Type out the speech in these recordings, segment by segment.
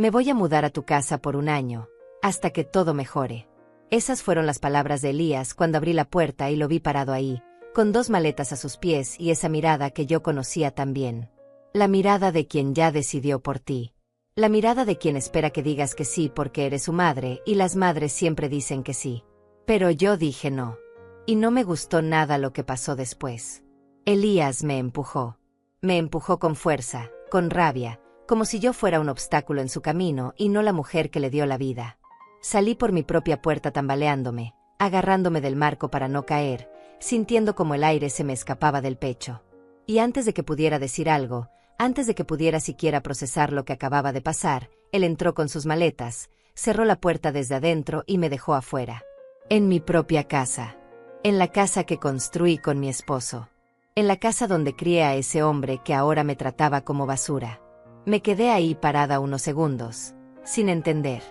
Me voy a mudar a tu casa por un año, hasta que todo mejore. Esas fueron las palabras de Elías cuando abrí la puerta y lo vi parado ahí, con 2 maletas a sus pies y esa mirada que yo conocía tan bien. La mirada de quien ya decidió por ti. La mirada de quien espera que digas que sí porque eres su madre y las madres siempre dicen que sí. Pero yo dije no. Y no me gustó nada lo que pasó después. Elías me empujó. Me empujó con fuerza, con rabia, como si yo fuera un obstáculo en su camino y no la mujer que le dio la vida. Salí por mi propia puerta tambaleándome, agarrándome del marco para no caer, sintiendo como el aire se me escapaba del pecho. Y antes de que pudiera decir algo, antes de que pudiera siquiera procesar lo que acababa de pasar, él entró con sus maletas, cerró la puerta desde adentro y me dejó afuera. En mi propia casa. En la casa que construí con mi esposo. En la casa donde crié a ese hombre que ahora me trataba como basura. Me quedé ahí parada unos segundos, sin entender,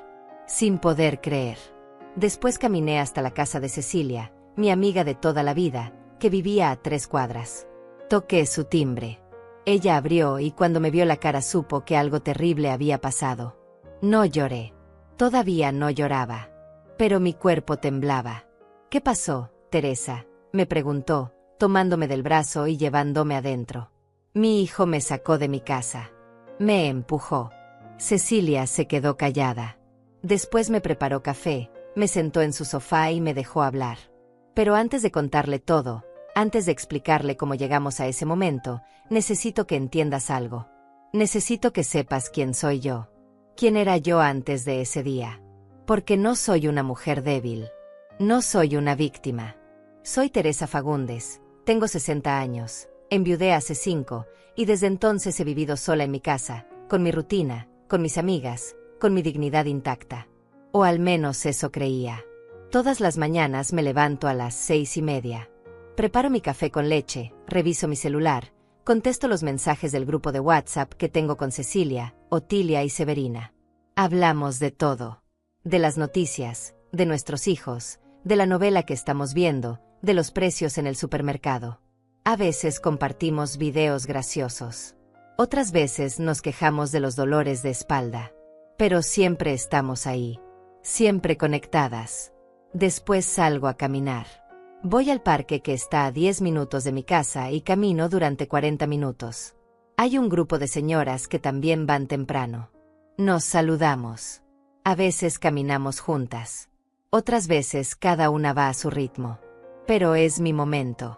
sin poder creer. Después caminé hasta la casa de Cecilia, mi amiga de toda la vida, que vivía a 3 cuadras. Toqué su timbre. Ella abrió y cuando me vio la cara supo que algo terrible había pasado. No lloré. Todavía no lloraba. Pero mi cuerpo temblaba. ¿Qué pasó, Teresa?, me preguntó, tomándome del brazo y llevándome adentro. Mi hijo me sacó de mi casa. Me empujó. Cecilia se quedó callada. Después me preparó café, me sentó en su sofá y me dejó hablar. Pero antes de contarle todo, antes de explicarle cómo llegamos a ese momento, necesito que entiendas algo. Necesito que sepas quién soy yo. Quién era yo antes de ese día. Porque no soy una mujer débil. No soy una víctima. Soy Teresa Fagundes, tengo 60 años, enviudé hace 5, y desde entonces he vivido sola en mi casa, con mi rutina, con mis amigas, con mi dignidad intacta. O al menos eso creía. Todas las mañanas me levanto a las 6:30. Preparo mi café con leche, reviso mi celular, contesto los mensajes del grupo de WhatsApp que tengo con Cecilia, Otilia y Severina. Hablamos de todo. De las noticias, de nuestros hijos, de la novela que estamos viendo, de los precios en el supermercado. A veces compartimos videos graciosos. Otras veces nos quejamos de los dolores de espalda. Pero siempre estamos ahí. Siempre conectadas. Después salgo a caminar. Voy al parque que está a 10 minutos de mi casa y camino durante 40 minutos. Hay un grupo de señoras que también van temprano. Nos saludamos. A veces caminamos juntas. Otras veces cada una va a su ritmo. Pero es mi momento.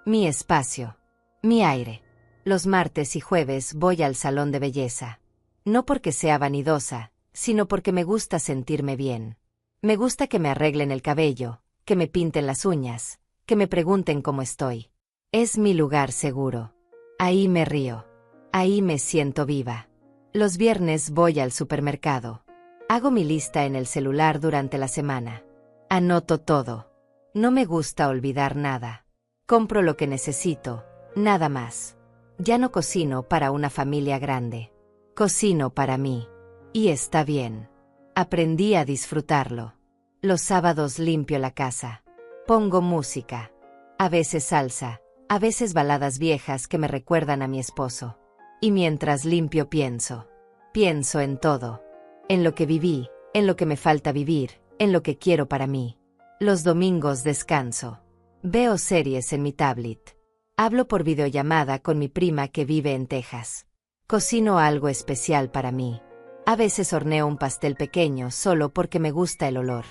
Mi espacio. Mi aire. Los martes y jueves voy al salón de belleza. No porque sea vanidosa, sino porque me gusta sentirme bien. Me gusta que me arreglen el cabello, que me pinten las uñas, que me pregunten cómo estoy. Es mi lugar seguro. Ahí me río. Ahí me siento viva. Los viernes voy al supermercado. Hago mi lista en el celular durante la semana. Anoto todo. No me gusta olvidar nada. Compro lo que necesito, nada más. Ya no cocino para una familia grande. Cocino para mí. Y está bien. Aprendí a disfrutarlo. Los sábados limpio la casa. Pongo música. A veces salsa, a veces baladas viejas que me recuerdan a mi esposo. Y mientras limpio pienso. Pienso en todo. En lo que viví, en lo que me falta vivir, en lo que quiero para mí. Los domingos descanso. Veo series en mi tablet. Hablo por videollamada con mi prima que vive en Texas. Cocino algo especial para mí. A veces horneo un pastel pequeño solo porque me gusta el olor.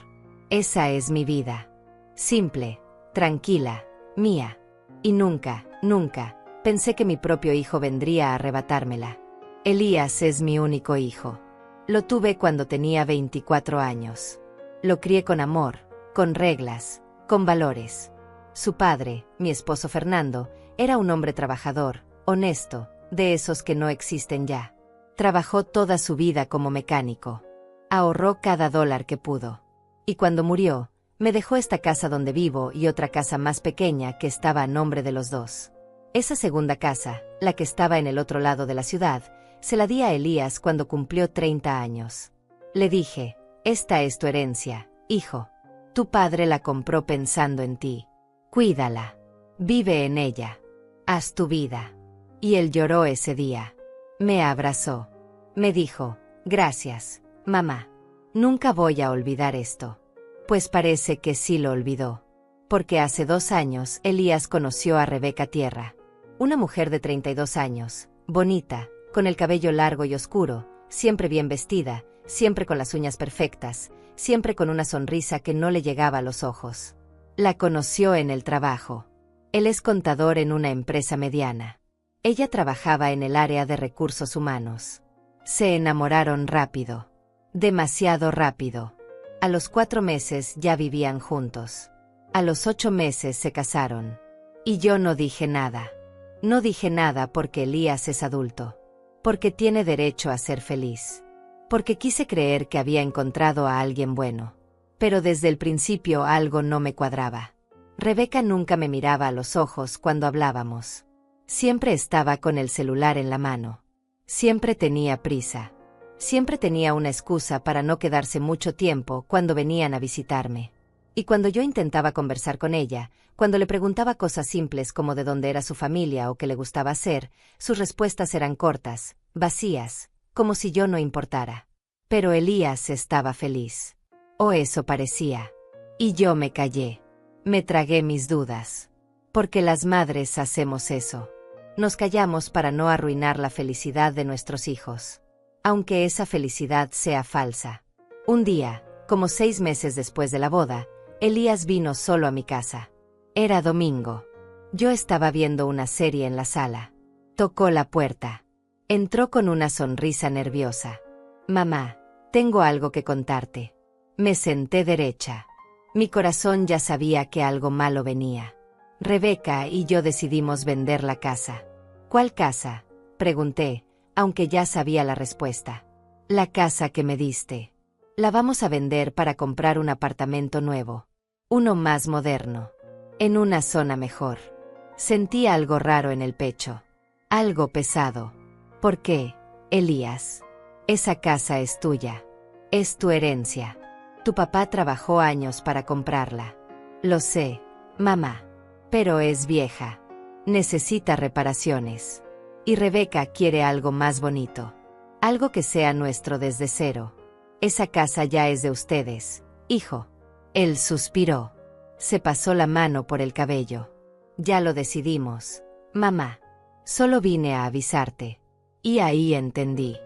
Esa es mi vida. Simple, tranquila, mía. Y nunca, nunca, pensé que mi propio hijo vendría a arrebatármela. Elías es mi único hijo. Lo tuve cuando tenía 24 años. Lo crié con amor, con reglas, con valores. Su padre, mi esposo Fernando, era un hombre trabajador, honesto, de esos que no existen ya. Trabajó toda su vida como mecánico. Ahorró cada dólar que pudo. Y cuando murió, me dejó esta casa donde vivo y otra casa más pequeña que estaba a nombre de los dos. Esa segunda casa, la que estaba en el otro lado de la ciudad, se la di a Elías cuando cumplió 30 años. Le dije, esta es tu herencia, hijo. Tu padre la compró pensando en ti. Cuídala. Vive en ella. Haz tu vida. Y él lloró ese día. Me abrazó. Me dijo, Gracias, mamá. Nunca voy a olvidar esto. Pues parece que sí lo olvidó. Porque hace 2 años Elías conoció a Rebeca Tierra. Una mujer de 32 años, bonita, con el cabello largo y oscuro, siempre bien vestida, siempre con las uñas perfectas, siempre con una sonrisa que no le llegaba a los ojos. La conoció en el trabajo. Él es contador en una empresa mediana. Ella trabajaba en el área de recursos humanos. Se enamoraron rápido. Demasiado rápido. A los 4 meses ya vivían juntos. A los 8 meses se casaron. Y yo no dije nada. No dije nada porque Elías es adulto. Porque tiene derecho a ser feliz. Porque quise creer que había encontrado a alguien bueno. Pero desde el principio algo no me cuadraba. Rebeca nunca me miraba a los ojos cuando hablábamos. Siempre estaba con el celular en la mano. Siempre tenía prisa. Siempre tenía una excusa para no quedarse mucho tiempo cuando venían a visitarme. Y cuando yo intentaba conversar con ella, cuando le preguntaba cosas simples como de dónde era su familia o qué le gustaba hacer, sus respuestas eran cortas, vacías, como si yo no importara. Pero Elías estaba feliz. O eso parecía. Y yo me callé. Me tragué mis dudas. Porque las madres hacemos eso. Nos callamos para no arruinar la felicidad de nuestros hijos. Aunque esa felicidad sea falsa. Un día, como 6 meses después de la boda, Elías vino solo a mi casa. Era domingo. Yo estaba viendo una serie en la sala. Tocó la puerta. Entró con una sonrisa nerviosa. Mamá, tengo algo que contarte. Me senté derecha. Mi corazón ya sabía que algo malo venía. Rebeca y yo decidimos vender la casa. ¿Cuál casa?, pregunté, aunque ya sabía la respuesta. La casa que me diste. La vamos a vender para comprar un apartamento nuevo. Uno más moderno. En una zona mejor. Sentí algo raro en el pecho. Algo pesado. ¿Por qué, Elías? Esa casa es tuya. Es tu herencia. Tu papá trabajó años para comprarla. Lo sé, mamá. Pero es vieja. Necesita reparaciones. Y Rebeca quiere algo más bonito. Algo que sea nuestro desde cero. Esa casa ya es de ustedes, hijo. Él suspiró. Se pasó la mano por el cabello. Ya lo decidimos, mamá. Solo vine a avisarte. Y ahí entendí.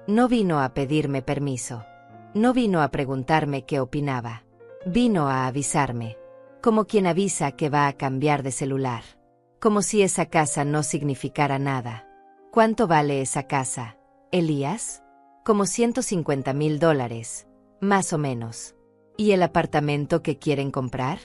No vino a pedirme permiso. No vino a preguntarme qué opinaba. Vino a avisarme. Como quien avisa que va a cambiar de celular. Como si esa casa no significara nada. ¿Cuánto vale esa casa, Elías? Como $150,000, más o menos. ¿Y el apartamento que quieren comprar?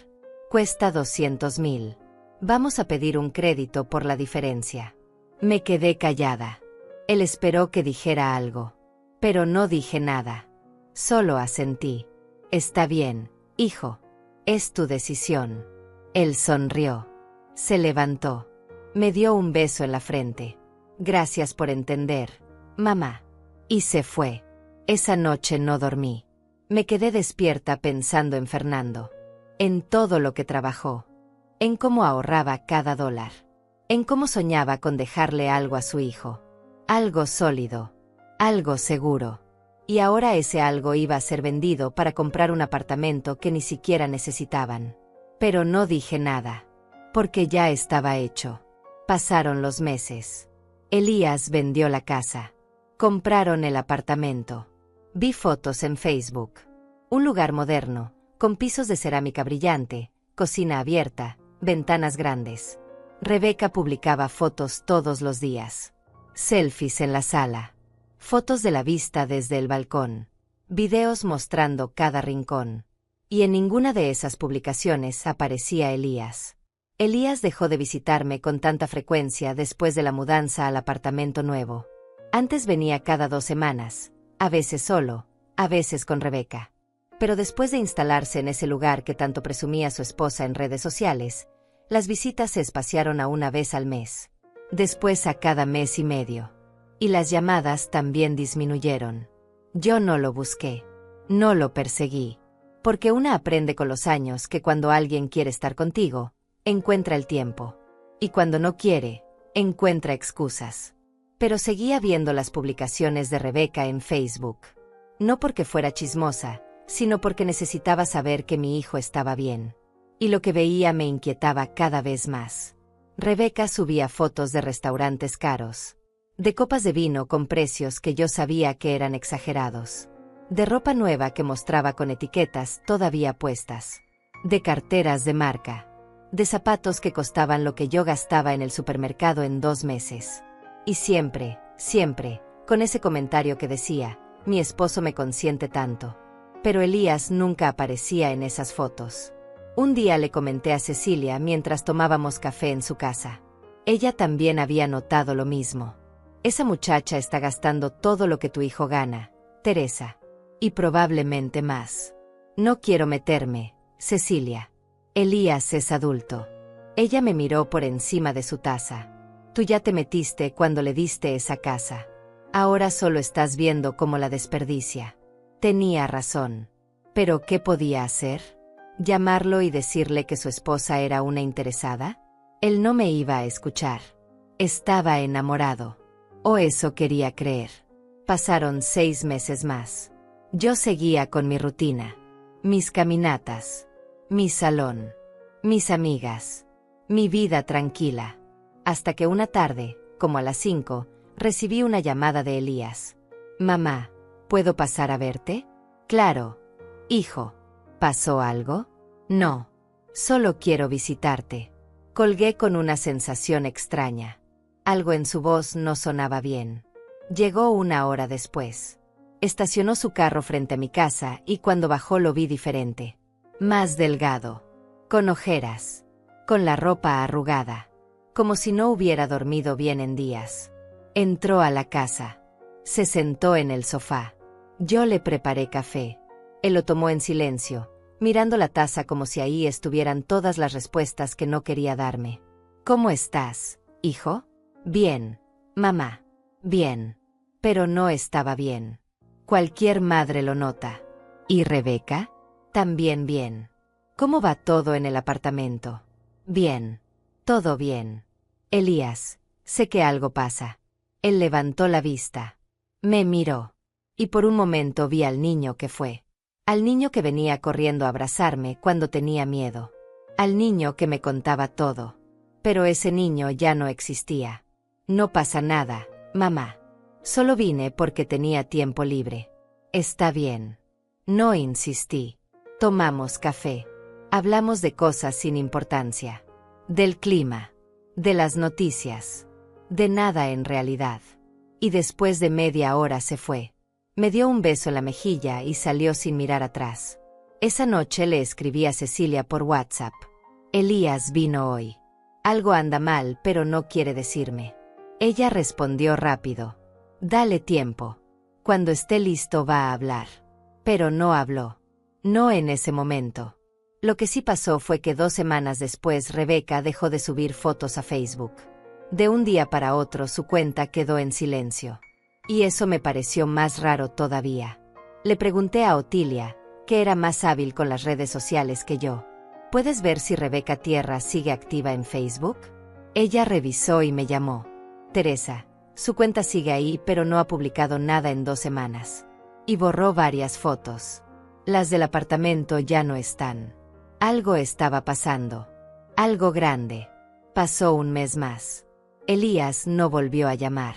Cuesta 200,000. Vamos a pedir un crédito por la diferencia. Me quedé callada. Él esperó que dijera algo. Pero no dije nada. Solo asentí. Está bien, hijo. Es tu decisión. Él sonrió. Se levantó. Me dio un beso en la frente. Gracias por entender, mamá. Y se fue. Esa noche no dormí. Me quedé despierta pensando en Fernando. En todo lo que trabajó. En cómo ahorraba cada dólar. En cómo soñaba con dejarle algo a su hijo. Algo sólido. Algo seguro. Y ahora ese algo iba a ser vendido para comprar un apartamento que ni siquiera necesitaban. Pero no dije nada. Porque ya estaba hecho. Pasaron los meses. Elías vendió la casa. Compraron el apartamento. Vi fotos en Facebook. Un lugar moderno, con pisos de cerámica brillante, cocina abierta, ventanas grandes. Rebeca publicaba fotos todos los días. Selfies en la sala. Fotos de la vista desde el balcón. Videos mostrando cada rincón. Y en ninguna de esas publicaciones aparecía Elías. Elías dejó de visitarme con tanta frecuencia después de la mudanza al apartamento nuevo. Antes venía cada 2 semanas, a veces solo, a veces con Rebeca. Pero después de instalarse en ese lugar que tanto presumía su esposa en redes sociales, las visitas se espaciaron a una vez al mes. Después a cada mes y medio. Y las llamadas también disminuyeron. Yo no lo busqué. No lo perseguí. Porque una aprende con los años que cuando alguien quiere estar contigo, encuentra el tiempo. Y cuando no quiere, encuentra excusas. Pero seguía viendo las publicaciones de Rebeca en Facebook. No porque fuera chismosa, sino porque necesitaba saber que mi hijo estaba bien. Y lo que veía me inquietaba cada vez más. Rebeca subía fotos de restaurantes caros, de copas de vino con precios que yo sabía que eran exagerados, de ropa nueva que mostraba con etiquetas todavía puestas, de carteras de marca, de zapatos que costaban lo que yo gastaba en el supermercado en 2 meses. Y siempre, con ese comentario que decía, mi esposo me consiente tanto. Pero Elías nunca aparecía en esas fotos. Un día le comenté a Cecilia mientras tomábamos café en su casa. Ella también había notado lo mismo. Esa muchacha está gastando todo lo que tu hijo gana, Teresa. Y probablemente más. No quiero meterme, Cecilia. Elías es adulto. Ella me miró por encima de su taza. Tú ya te metiste cuando le diste esa casa. Ahora solo estás viendo cómo la desperdicia. Tenía razón. ¿Pero qué podía hacer? ¿Llamarlo y decirle que su esposa era una interesada? Él no me iba a escuchar. Estaba enamorado. O eso quería creer. Pasaron 6 meses más. Yo seguía con mi rutina. Mis caminatas. Mi salón. Mis amigas. Mi vida tranquila. Hasta que una tarde, como a las 5, recibí una llamada de Elías. Mamá, ¿puedo pasar a verte? Claro. Hijo, ¿pasó algo? No. Solo quiero visitarte. Colgué con una sensación extraña. Algo en su voz no sonaba bien. Llegó 1 hora después. Estacionó su carro frente a mi casa y cuando bajó lo vi diferente. Más delgado. Con ojeras. Con la ropa arrugada. Como si no hubiera dormido bien en días. Entró a la casa. Se sentó en el sofá. Yo le preparé café. Él lo tomó en silencio, mirando la taza como si ahí estuvieran todas las respuestas que no quería darme. ¿Cómo estás, hijo? Bien, mamá. Bien. Pero no estaba bien. Cualquier madre lo nota. ¿Y Rebeca? También bien. ¿Cómo va todo en el apartamento? Bien. Todo bien. Elías, sé que algo pasa. Él levantó la vista. Me miró. Y por un momento vi al niño que fue. Al niño que venía corriendo a abrazarme cuando tenía miedo. Al niño que me contaba todo. Pero ese niño ya no existía. No pasa nada, mamá. Solo vine porque tenía tiempo libre. Está bien. No insistí. Tomamos café. Hablamos de cosas sin importancia. Del clima. De las noticias. De nada en realidad. Y después de media hora se fue. Me dio un beso en la mejilla y salió sin mirar atrás. Esa noche le escribí a Cecilia por WhatsApp. Elías vino hoy. Algo anda mal, pero no quiere decirme. Ella respondió rápido. Dale tiempo. Cuando esté listo va a hablar. Pero no habló. No en ese momento. Lo que sí pasó fue que 2 semanas después Rebeca dejó de subir fotos a Facebook. De un día para otro su cuenta quedó en silencio. Y eso me pareció más raro todavía. Le pregunté a Otilia, que era más hábil con las redes sociales que yo. ¿Puedes ver si Rebeca Tierra sigue activa en Facebook? Ella revisó y me llamó. Teresa, su cuenta sigue ahí pero no ha publicado nada en 2 semanas. Y borró varias fotos. Las del apartamento ya no están. Algo estaba pasando. Algo grande. Pasó 1 mes más. Elías no volvió a llamar.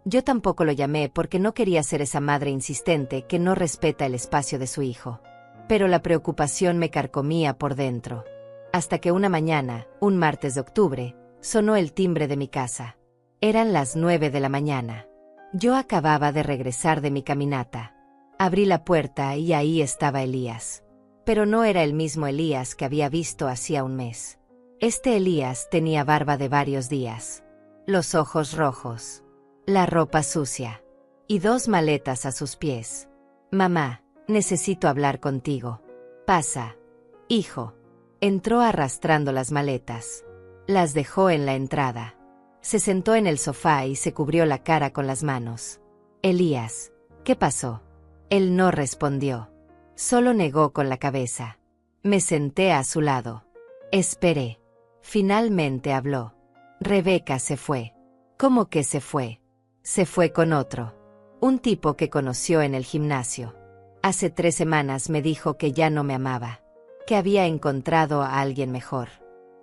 Yo tampoco lo llamé porque no quería ser esa madre insistente que no respeta el espacio de su hijo. Pero la preocupación me carcomía por dentro. Hasta que una mañana, un martes de octubre, sonó el timbre de mi casa. Eran las 9 de la mañana. Yo acababa de regresar de mi caminata. Abrí la puerta y ahí estaba Elías. Pero no era el mismo Elías que había visto hacía 1 mes. Este Elías tenía barba de varios días. Los ojos rojos. La ropa sucia. Y 2 maletas a sus pies. Mamá, necesito hablar contigo. Pasa. Hijo. Entró arrastrando las maletas. Las dejó en la entrada. Se sentó en el sofá y se cubrió la cara con las manos. Elías, ¿qué pasó? Él no respondió. Solo negó con la cabeza. Me senté a su lado. Esperé. Finalmente habló. Rebeca se fue. ¿Cómo que se fue? Se fue con otro. Un tipo que conoció en el gimnasio. Hace 3 semanas me dijo que ya no me amaba, que había encontrado a alguien mejor.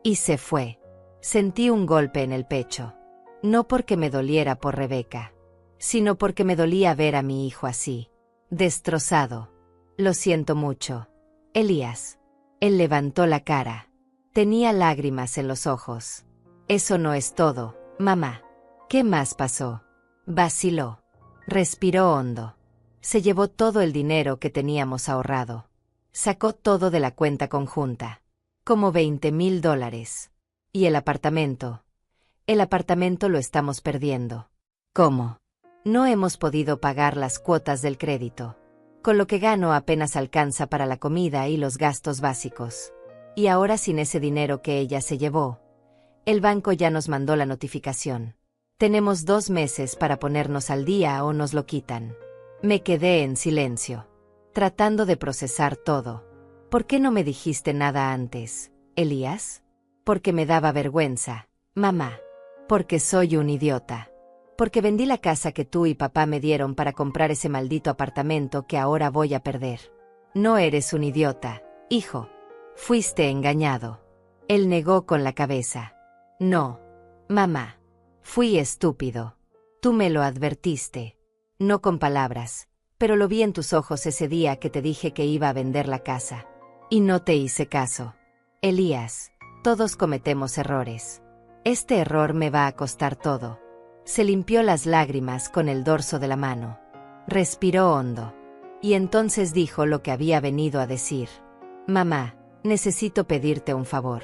Y se fue. Sentí un golpe en el pecho. No porque me doliera por Rebeca, sino porque me dolía ver a mi hijo así, destrozado. Lo siento mucho, Elías. Él levantó la cara. Tenía lágrimas en los ojos. Eso no es todo, mamá. ¿Qué más pasó? Vaciló. Respiró hondo. Se llevó todo el dinero que teníamos ahorrado. Sacó todo de la cuenta conjunta. Como $20,000. ¿Y el apartamento? El apartamento lo estamos perdiendo. ¿Cómo? No hemos podido pagar las cuotas del crédito. Con lo que gano apenas alcanza para la comida y los gastos básicos. Y ahora sin ese dinero que ella se llevó. El banco ya nos mandó la notificación. Tenemos 2 meses para ponernos al día o nos lo quitan. Me quedé en silencio, tratando de procesar todo. ¿Por qué no me dijiste nada antes, Elías? Porque me daba vergüenza, mamá. Porque soy un idiota. Porque vendí la casa que tú y papá me dieron para comprar ese maldito apartamento que ahora voy a perder. No eres un idiota, hijo. Fuiste engañado. Él negó con la cabeza. No, mamá. Fui estúpido. Tú me lo advertiste. No con palabras, pero lo vi en tus ojos ese día que te dije que iba a vender la casa. Y no te hice caso. Elías, todos cometemos errores. Este error me va a costar todo. Se limpió las lágrimas con el dorso de la mano. Respiró hondo. Y entonces dijo lo que había venido a decir. Mamá, necesito pedirte un favor.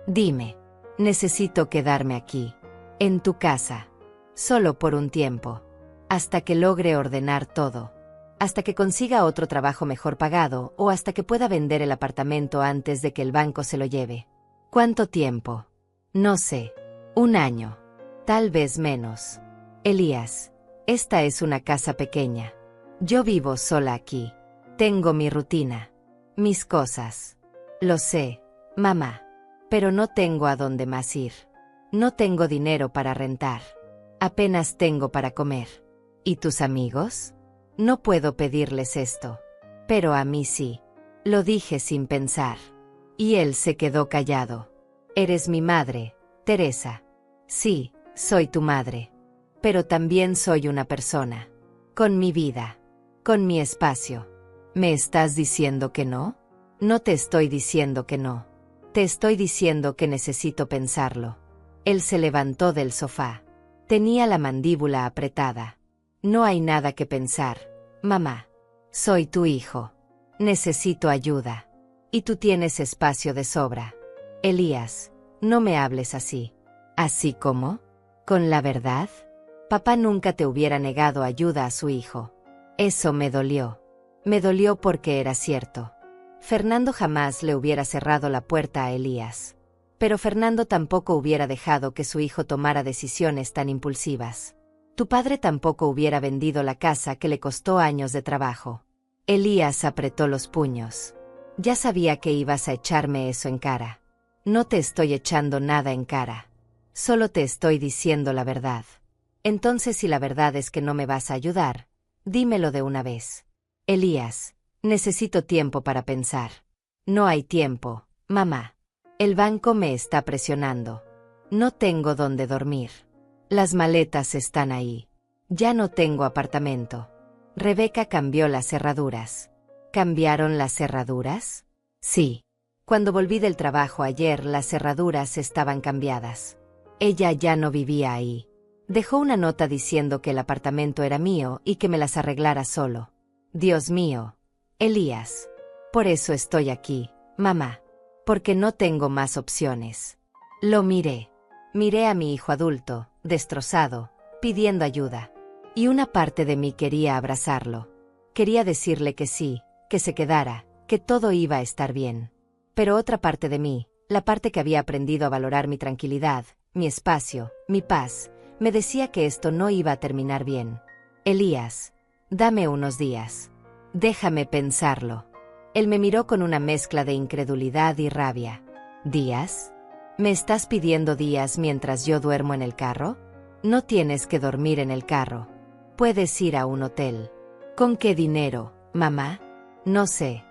Dime. Necesito quedarme aquí. En tu casa. Solo por un tiempo. Hasta que logre ordenar todo. Hasta que consiga otro trabajo mejor pagado o hasta que pueda vender el apartamento antes de que el banco se lo lleve. ¿Cuánto tiempo? No sé. 1 año. Tal vez menos. Elías, esta es una casa pequeña. Yo vivo sola aquí. Tengo mi rutina. Mis cosas. Lo sé, mamá. Pero no tengo a dónde más ir. No tengo dinero para rentar. Apenas tengo para comer. ¿Y tus amigos? No puedo pedirles esto. Pero a mí sí. Lo dije sin pensar. Y él se quedó callado. Eres mi madre, Teresa. Sí, soy tu madre. Pero también soy una persona. Con mi vida. Con mi espacio. ¿Me estás diciendo que no? No te estoy diciendo que no. Te estoy diciendo que necesito pensarlo. Él se levantó del sofá. Tenía la mandíbula apretada. No hay nada que pensar, mamá. Soy tu hijo. Necesito ayuda. Y tú tienes espacio de sobra. Elías, no me hables así. ¿Así como? ¿Con la verdad? Papá nunca te hubiera negado ayuda a su hijo. Eso me dolió. Me dolió porque era cierto. Fernando jamás le hubiera cerrado la puerta a Elías. Pero Fernando tampoco hubiera dejado que su hijo tomara decisiones tan impulsivas. Tu padre tampoco hubiera vendido la casa que le costó años de trabajo. Elías apretó los puños. Ya sabía que ibas a echarme eso en cara. No te estoy echando nada en cara. Solo te estoy diciendo la verdad. Entonces, si la verdad es que no me vas a ayudar, dímelo de una vez. Elías, necesito tiempo para pensar. No hay tiempo, mamá. El banco me está presionando. No tengo dónde dormir. Las maletas están ahí. Ya no tengo apartamento. Rebeca cambió las cerraduras. ¿Cambiaron las cerraduras? Sí. Cuando volví del trabajo ayer, las cerraduras estaban cambiadas. Ella ya no vivía ahí. Dejó una nota diciendo que el apartamento era mío y que me las arreglara solo. Dios mío. Elías. Por eso estoy aquí, mamá. Porque no tengo más opciones. Lo miré. Miré a mi hijo adulto, destrozado, pidiendo ayuda. Y una parte de mí quería abrazarlo. Quería decirle que sí, que se quedara, que todo iba a estar bien. Pero otra parte de mí, la parte que había aprendido a valorar mi tranquilidad, mi espacio, mi paz, me decía que esto no iba a terminar bien. Elías, dame unos días. Déjame pensarlo. Él me miró con una mezcla de incredulidad y rabia. ¿Días? ¿Me estás pidiendo días mientras yo duermo en el carro? No tienes que dormir en el carro. Puedes ir a un hotel. ¿Con qué dinero, mamá? No sé.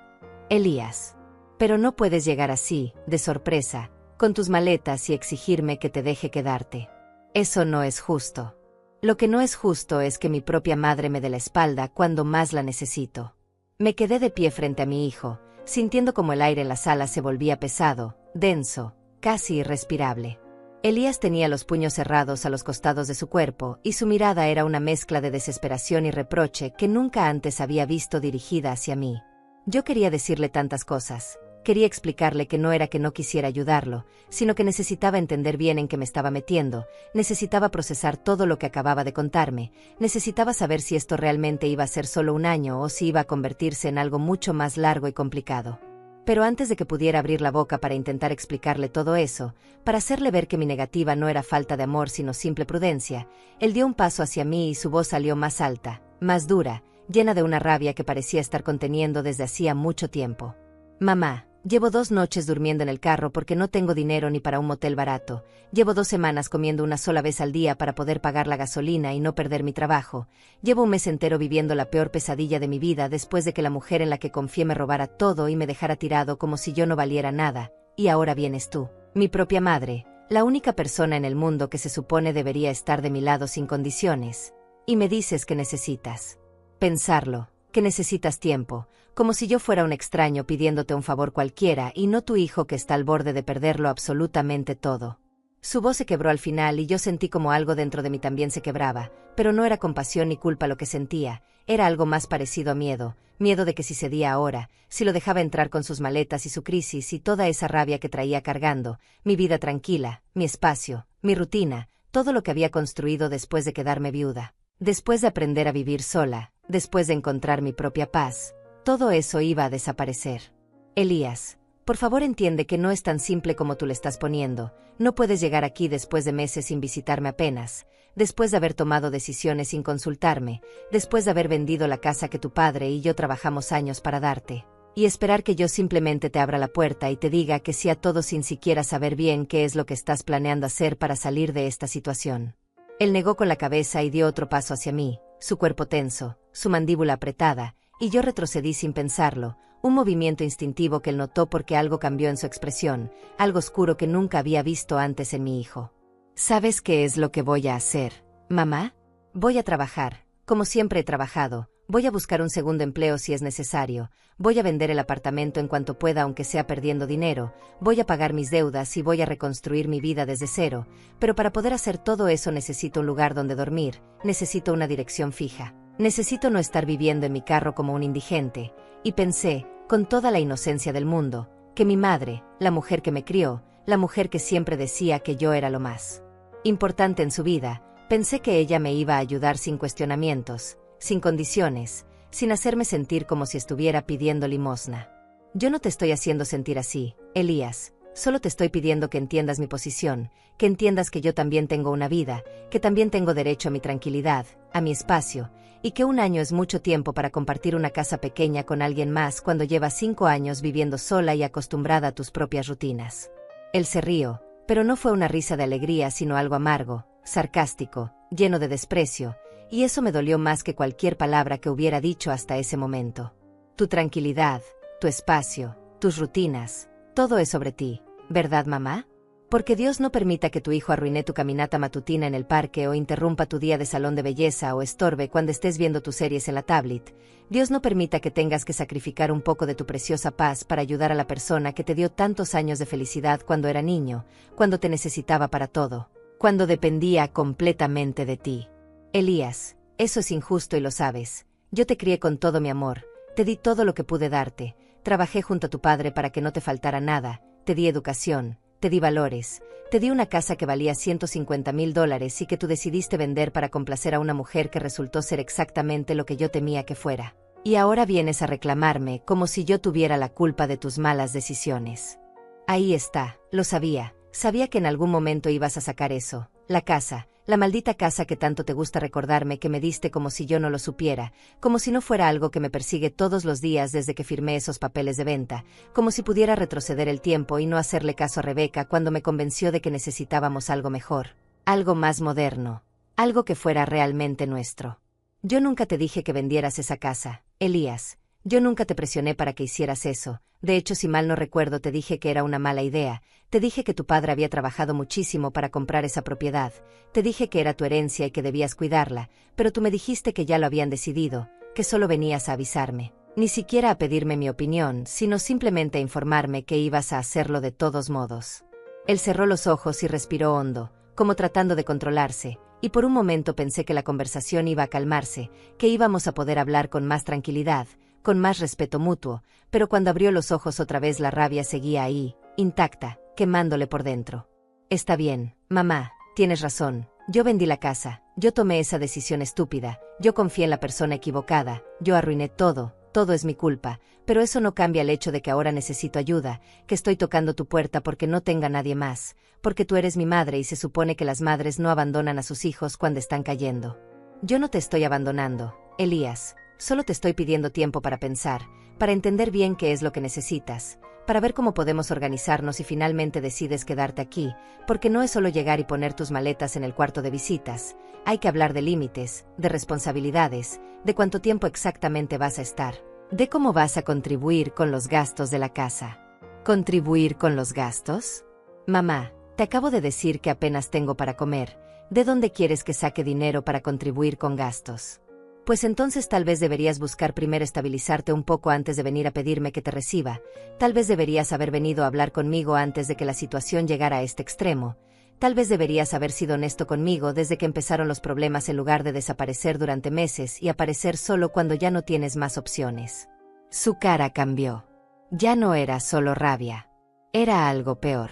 Elías. Pero no puedes llegar así, de sorpresa, con tus maletas y exigirme que te deje quedarte. Eso no es justo. Lo que no es justo es que mi propia madre me dé la espalda cuando más la necesito. Me quedé de pie frente a mi hijo, sintiendo como el aire en la sala se volvía pesado, denso, casi irrespirable. Elías tenía los puños cerrados a los costados de su cuerpo y su mirada era una mezcla de desesperación y reproche que nunca antes había visto dirigida hacia mí. Yo quería decirle tantas cosas. Quería explicarle que no era que no quisiera ayudarlo, sino que necesitaba entender bien en qué me estaba metiendo, necesitaba procesar todo lo que acababa de contarme, necesitaba saber si esto realmente iba a ser solo un año o si iba a convertirse en algo mucho más largo y complicado. Pero antes de que pudiera abrir la boca para intentar explicarle todo eso, para hacerle ver que mi negativa no era falta de amor sino simple prudencia, él dio un paso hacia mí y su voz salió más alta, más dura, llena de una rabia que parecía estar conteniendo desde hacía mucho tiempo. Mamá, llevo 2 noches durmiendo en el carro porque no tengo dinero ni para un motel barato. Llevo 2 semanas comiendo una sola vez al día para poder pagar la gasolina y no perder mi trabajo. Llevo un mes entero viviendo la peor pesadilla de mi vida después de que la mujer en la que confié me robara todo y me dejara tirado como si yo no valiera nada. Y ahora vienes tú, mi propia madre, la única persona en el mundo que se supone debería estar de mi lado sin condiciones. Y me dices que necesitas pensarlo, que necesitas tiempo, como si yo fuera un extraño pidiéndote un favor cualquiera y no tu hijo que está al borde de perderlo absolutamente todo. Su voz se quebró al final y yo sentí como algo dentro de mí también se quebraba, pero no era compasión ni culpa lo que sentía, era algo más parecido a miedo, miedo de que si cedía ahora, si lo dejaba entrar con sus maletas y su crisis y toda esa rabia que traía cargando, mi vida tranquila, mi espacio, mi rutina, todo lo que había construido después de quedarme viuda, después de aprender a vivir sola, después de encontrar mi propia paz, todo eso iba a desaparecer. Elías, por favor entiende que no es tan simple como tú le estás poniendo, no puedes llegar aquí después de meses sin visitarme apenas, después de haber tomado decisiones sin consultarme, después de haber vendido la casa que tu padre y yo trabajamos años para darte, y esperar que yo simplemente te abra la puerta y te diga que sí a todo sin siquiera saber bien qué es lo que estás planeando hacer para salir de esta situación. Él negó con la cabeza y dio otro paso hacia mí, su cuerpo tenso, su mandíbula apretada, y yo retrocedí sin pensarlo, un movimiento instintivo que él notó porque algo cambió en su expresión, algo oscuro que nunca había visto antes en mi hijo. ¿Sabes qué es lo que voy a hacer, mamá? Voy a trabajar, como siempre he trabajado, voy a buscar un segundo empleo si es necesario, voy a vender el apartamento en cuanto pueda aunque sea perdiendo dinero, voy a pagar mis deudas y voy a reconstruir mi vida desde cero, pero para poder hacer todo eso necesito un lugar donde dormir, necesito una dirección fija. Necesito no estar viviendo en mi carro como un indigente, y pensé, con toda la inocencia del mundo, que mi madre, la mujer que me crió, la mujer que siempre decía que yo era lo más importante en su vida, pensé que ella me iba a ayudar sin cuestionamientos, sin condiciones, sin hacerme sentir como si estuviera pidiendo limosna. Yo no te estoy haciendo sentir así, Elías. Solo te estoy pidiendo que entiendas mi posición, que entiendas que yo también tengo una vida, que también tengo derecho a mi tranquilidad, a mi espacio, y que un año es mucho tiempo para compartir una casa pequeña con alguien más cuando llevas 5 años viviendo sola y acostumbrada a tus propias rutinas. Él se rió, pero no fue una risa de alegría sino algo amargo, sarcástico, lleno de desprecio, y eso me dolió más que cualquier palabra que hubiera dicho hasta ese momento. Tu tranquilidad, tu espacio, tus rutinas, todo es sobre ti, ¿verdad, mamá? Porque Dios no permita que tu hijo arruine tu caminata matutina en el parque o interrumpa tu día de salón de belleza o estorbe cuando estés viendo tus series en la tablet. Dios no permita que tengas que sacrificar un poco de tu preciosa paz para ayudar a la persona que te dio tantos años de felicidad cuando era niño, cuando te necesitaba para todo, cuando dependía completamente de ti. Elías, eso es injusto y lo sabes. Yo te crié con todo mi amor, te di todo lo que pude darte, trabajé junto a tu padre para que no te faltara nada, te di educación, te di valores, te di una casa que valía $150,000 y que tú decidiste vender para complacer a una mujer que resultó ser exactamente lo que yo temía que fuera. Y ahora vienes a reclamarme como si yo tuviera la culpa de tus malas decisiones. Ahí está, lo sabía, sabía que en algún momento ibas a sacar eso, la casa, la maldita casa que tanto te gusta recordarme que me diste como si yo no lo supiera, como si no fuera algo que me persigue todos los días desde que firmé esos papeles de venta, como si pudiera retroceder el tiempo y no hacerle caso a Rebeca cuando me convenció de que necesitábamos algo mejor, algo más moderno, Algo que fuera realmente nuestro. Yo nunca te dije que vendieras esa casa, Elías. Yo nunca te presioné para que hicieras eso. De hecho, si mal no recuerdo, te dije que era una mala idea. Te dije que tu padre había trabajado muchísimo para comprar esa propiedad. Te dije que era tu herencia y que debías cuidarla, pero tú me dijiste que ya lo habían decidido, que solo venías a avisarme. Ni siquiera a pedirme mi opinión, sino simplemente a informarme que ibas a hacerlo de todos modos. Él cerró los ojos y respiró hondo, como tratando de controlarse, y por un momento pensé que la conversación iba a calmarse, que íbamos a poder hablar con más tranquilidad, con más respeto mutuo, pero cuando abrió los ojos otra vez la rabia seguía ahí, intacta, quemándole por dentro. Está bien, mamá, tienes razón, yo vendí la casa, yo tomé esa decisión estúpida, yo confié en la persona equivocada, yo arruiné todo. Todo es mi culpa, pero eso no cambia el hecho de que ahora necesito ayuda, que estoy tocando tu puerta porque no tenga nadie más, porque tú eres mi madre y se supone que las madres no abandonan a sus hijos cuando están cayendo. Yo no te estoy abandonando, Elías, solo te estoy pidiendo tiempo para pensar, para entender bien qué es lo que necesitas, para ver cómo podemos organizarnos y finalmente decides quedarte aquí, porque no es solo llegar y poner tus maletas en el cuarto de visitas, hay que hablar de límites, de responsabilidades, de cuánto tiempo exactamente vas a estar, de cómo vas a contribuir con los gastos de la casa. ¿Contribuir con los gastos? Mamá, te acabo de decir que apenas tengo para comer, ¿de dónde quieres que saque dinero para contribuir con gastos? Pues entonces tal vez deberías buscar primero estabilizarte un poco antes de venir a pedirme que te reciba, tal vez deberías haber venido a hablar conmigo antes de que la situación llegara a este extremo, tal vez deberías haber sido honesto conmigo desde que empezaron los problemas en lugar de desaparecer durante meses y aparecer solo cuando ya no tienes más opciones. Su cara cambió. Ya no era solo rabia. Era algo peor.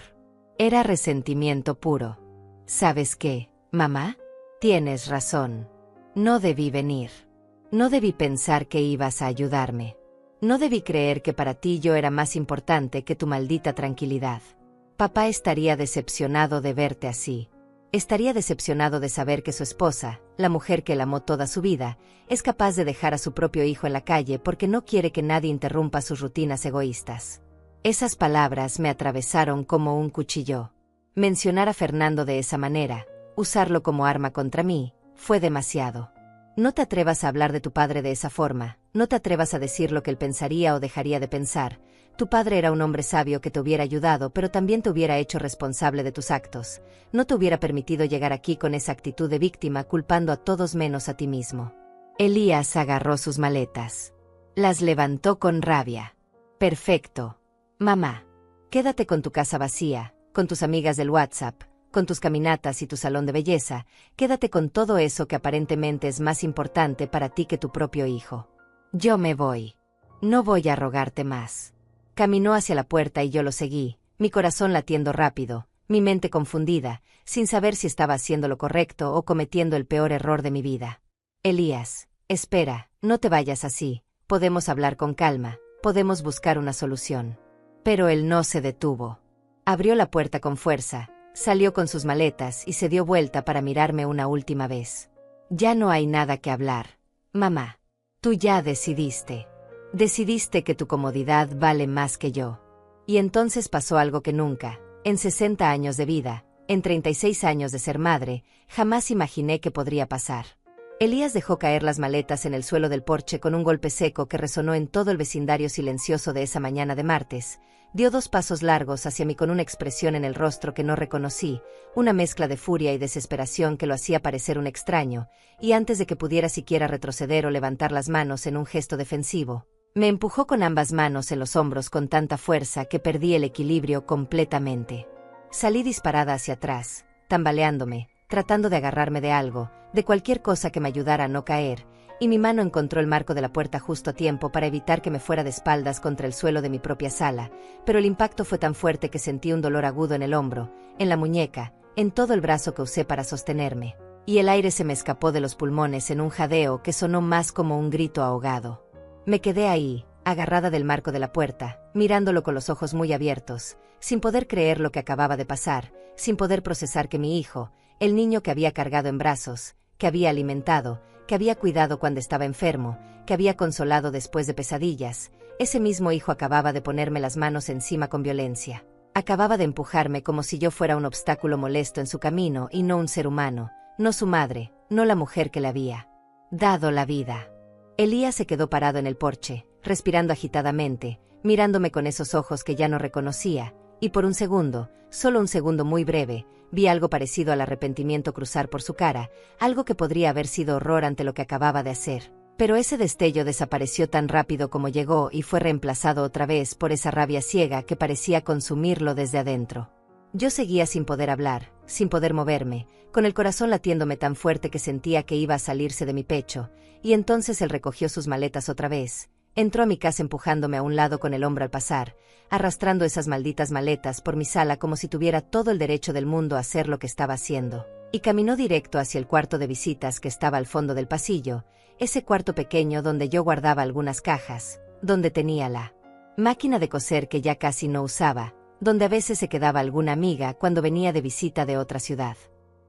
Era resentimiento puro. ¿Sabes qué, mamá? Tienes razón. No debí venir. No debí pensar que ibas a ayudarme. No debí creer que para ti yo era más importante que tu maldita tranquilidad. Papá estaría decepcionado de verte así. Estaría decepcionado de saber que su esposa, la mujer que él amó toda su vida, es capaz de dejar a su propio hijo en la calle porque no quiere que nadie interrumpa sus rutinas egoístas. Esas palabras me atravesaron como un cuchillo. Mencionar a Fernando de esa manera, usarlo como arma contra mí, fue demasiado. No te atrevas a hablar de tu padre de esa forma, no te atrevas a decir lo que él pensaría o dejaría de pensar. Tu padre era un hombre sabio que te hubiera ayudado, pero también te hubiera hecho responsable de tus actos. No te hubiera permitido llegar aquí con esa actitud de víctima culpando a todos menos a ti mismo. Elías agarró sus maletas. Las levantó con rabia. Perfecto. Mamá, quédate con tu casa vacía, con tus amigas del WhatsApp, con tus caminatas y tu salón de belleza, quédate con todo eso que aparentemente es más importante para ti que tu propio hijo. Yo me voy. No voy a rogarte más. Caminó hacia la puerta y yo lo seguí, mi corazón latiendo rápido, mi mente confundida, sin saber si estaba haciendo lo correcto o cometiendo el peor error de mi vida. Elías, espera, no te vayas así, podemos hablar con calma, podemos buscar una solución. Pero él no se detuvo. Abrió la puerta con fuerza, salió con sus maletas y se dio vuelta para mirarme una última vez. Ya no hay nada que hablar. Mamá, tú ya decidiste. Decidiste que tu comodidad vale más que yo. Y entonces pasó algo que nunca, en 60 años de vida, en 36 años de ser madre, jamás imaginé que podría pasar. Elías dejó caer las maletas en el suelo del porche con un golpe seco que resonó en todo el vecindario silencioso de esa mañana de martes. Dio 2 pasos largos hacia mí con una expresión en el rostro que no reconocí, una mezcla de furia y desesperación que lo hacía parecer un extraño, y antes de que pudiera siquiera retroceder o levantar las manos en un gesto defensivo, me empujó con ambas manos en los hombros con tanta fuerza que perdí el equilibrio completamente. Salí disparada hacia atrás, tambaleándome, tratando de agarrarme de algo, de cualquier cosa que me ayudara a no caer, y mi mano encontró el marco de la puerta justo a tiempo para evitar que me fuera de espaldas contra el suelo de mi propia sala, pero el impacto fue tan fuerte que sentí un dolor agudo en el hombro, en la muñeca, en todo el brazo que usé para sostenerme, y el aire se me escapó de los pulmones en un jadeo que sonó más como un grito ahogado. Me quedé ahí, agarrada del marco de la puerta, mirándolo con los ojos muy abiertos, sin poder creer lo que acababa de pasar, sin poder procesar que mi hijo, el niño que había cargado en brazos, que había alimentado, que había cuidado cuando estaba enfermo, que había consolado después de pesadillas, ese mismo hijo acababa de ponerme las manos encima con violencia. Acababa de empujarme como si yo fuera un obstáculo molesto en su camino y no un ser humano, no su madre, no la mujer que le había dado la vida. Elías se quedó parado en el porche, respirando agitadamente, mirándome con esos ojos que ya no reconocía, y por un segundo, solo un segundo muy breve, vi algo parecido al arrepentimiento cruzar por su cara, algo que podría haber sido horror ante lo que acababa de hacer. Pero ese destello desapareció tan rápido como llegó y fue reemplazado otra vez por esa rabia ciega que parecía consumirlo desde adentro. Yo seguía sin poder hablar, sin poder moverme, con el corazón latiéndome tan fuerte que sentía que iba a salirse de mi pecho, y entonces él recogió sus maletas otra vez. Entró a mi casa empujándome a un lado con el hombro al pasar, arrastrando esas malditas maletas por mi sala como si tuviera todo el derecho del mundo a hacer lo que estaba haciendo, y caminó directo hacia el cuarto de visitas que estaba al fondo del pasillo, ese cuarto pequeño donde yo guardaba algunas cajas, donde tenía la máquina de coser que ya casi no usaba, donde a veces se quedaba alguna amiga cuando venía de visita de otra ciudad.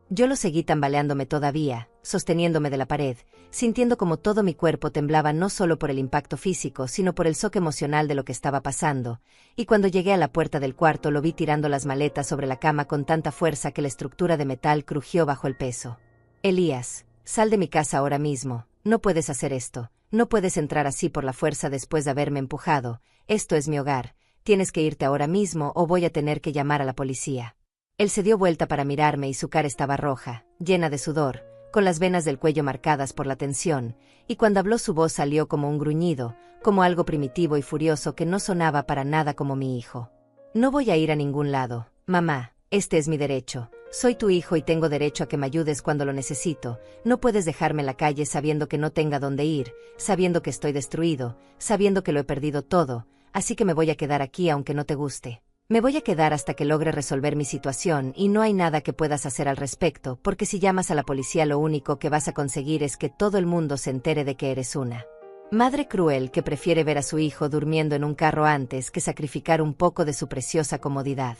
Yo lo seguí tambaleándome todavía, sosteniéndome de la pared, sintiendo como todo mi cuerpo temblaba no solo por el impacto físico sino por el shock emocional de lo que estaba pasando, y cuando llegué a la puerta del cuarto lo vi tirando las maletas sobre la cama con tanta fuerza que la estructura de metal crujió bajo el peso. Elías, sal de mi casa ahora mismo, no puedes hacer esto, no puedes entrar así por la fuerza después de haberme empujado, esto es mi hogar. Tienes que irte ahora mismo o voy a tener que llamar a la policía. Él se dio vuelta para mirarme y su cara estaba roja, llena de sudor, con las venas del cuello marcadas por la tensión, y cuando habló su voz salió como un gruñido, como algo primitivo y furioso que no sonaba para nada como mi hijo. No voy a ir a ningún lado, mamá, este es mi derecho, soy tu hijo y tengo derecho a que me ayudes cuando lo necesito, no puedes dejarme en la calle sabiendo que no tenga dónde ir, sabiendo que estoy destruido, sabiendo que lo he perdido todo. Así que me voy a quedar aquí aunque no te guste. Me voy a quedar hasta que logre resolver mi situación y no hay nada que puedas hacer al respecto, porque si llamas a la policía lo único que vas a conseguir es que todo el mundo se entere de que eres una madre cruel que prefiere ver a su hijo durmiendo en un carro antes que sacrificar un poco de su preciosa comodidad.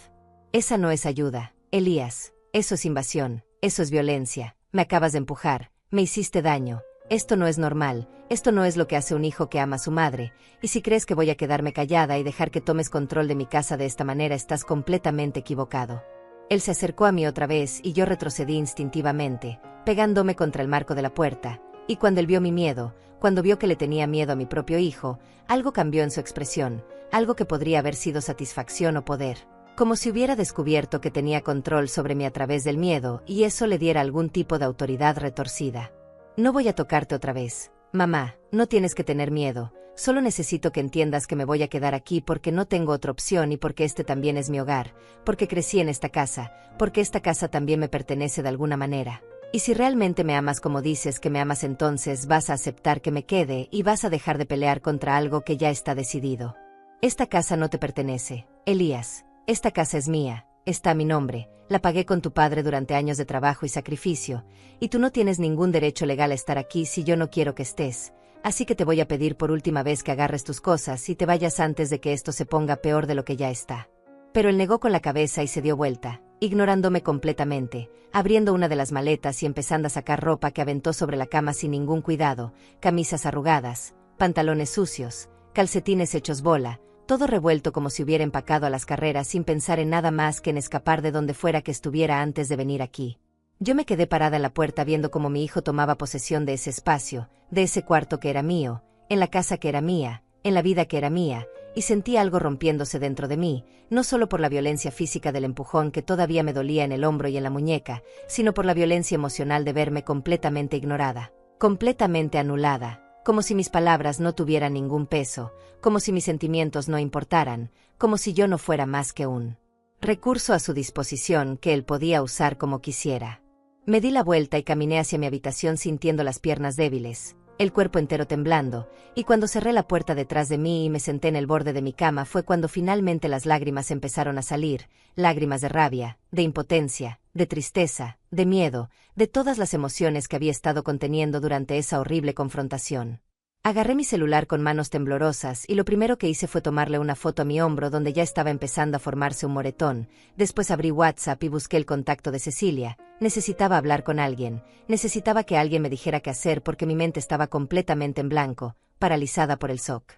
Esa no es ayuda, Elías, eso es invasión, eso es violencia, me acabas de empujar, me hiciste daño. Esto no es normal, esto no es lo que hace un hijo que ama a su madre, y si crees que voy a quedarme callada y dejar que tomes control de mi casa de esta manera estás completamente equivocado. Él se acercó a mí otra vez y yo retrocedí instintivamente, pegándome contra el marco de la puerta, y cuando él vio mi miedo, cuando vio que le tenía miedo a mi propio hijo, algo cambió en su expresión, algo que podría haber sido satisfacción o poder, como si hubiera descubierto que tenía control sobre mí a través del miedo y eso le diera algún tipo de autoridad retorcida. No voy a tocarte otra vez, mamá, no tienes que tener miedo, solo necesito que entiendas que me voy a quedar aquí porque no tengo otra opción y porque este también es mi hogar, porque crecí en esta casa, porque esta casa también me pertenece de alguna manera. Y si realmente me amas como dices que me amas entonces vas a aceptar que me quede y vas a dejar de pelear contra algo que ya está decidido. Esta casa no te pertenece, Elías, esta casa es mía. Está a mi nombre, la pagué con tu padre durante años de trabajo y sacrificio, y tú no tienes ningún derecho legal a estar aquí si yo no quiero que estés, así que te voy a pedir por última vez que agarres tus cosas y te vayas antes de que esto se ponga peor de lo que ya está. Pero él negó con la cabeza y se dio vuelta, ignorándome completamente, abriendo una de las maletas y empezando a sacar ropa que aventó sobre la cama sin ningún cuidado, camisas arrugadas, pantalones sucios, calcetines hechos bola, todo revuelto como si hubiera empacado a las carreras sin pensar en nada más que en escapar de donde fuera que estuviera antes de venir aquí. Yo me quedé parada en la puerta viendo cómo mi hijo tomaba posesión de ese espacio, de ese cuarto que era mío, en la casa que era mía, en la vida que era mía, y sentí algo rompiéndose dentro de mí, no solo por la violencia física del empujón que todavía me dolía en el hombro y en la muñeca, sino por la violencia emocional de verme completamente ignorada, completamente anulada. Como si mis palabras no tuvieran ningún peso, como si mis sentimientos no importaran, como si yo no fuera más que un recurso a su disposición que él podía usar como quisiera. Me di la vuelta y caminé hacia mi habitación sintiendo las piernas débiles, el cuerpo entero temblando, y cuando cerré la puerta detrás de mí y me senté en el borde de mi cama fue cuando finalmente las lágrimas empezaron a salir, lágrimas de rabia, de impotencia, de tristeza, de miedo, de todas las emociones que había estado conteniendo durante esa horrible confrontación. Agarré mi celular con manos temblorosas y lo primero que hice fue tomarle una foto a mi hombro donde ya estaba empezando a formarse un moretón. Después abrí WhatsApp y busqué el contacto de Cecilia. Necesitaba hablar con alguien, necesitaba que alguien me dijera qué hacer porque mi mente estaba completamente en blanco, paralizada por el shock.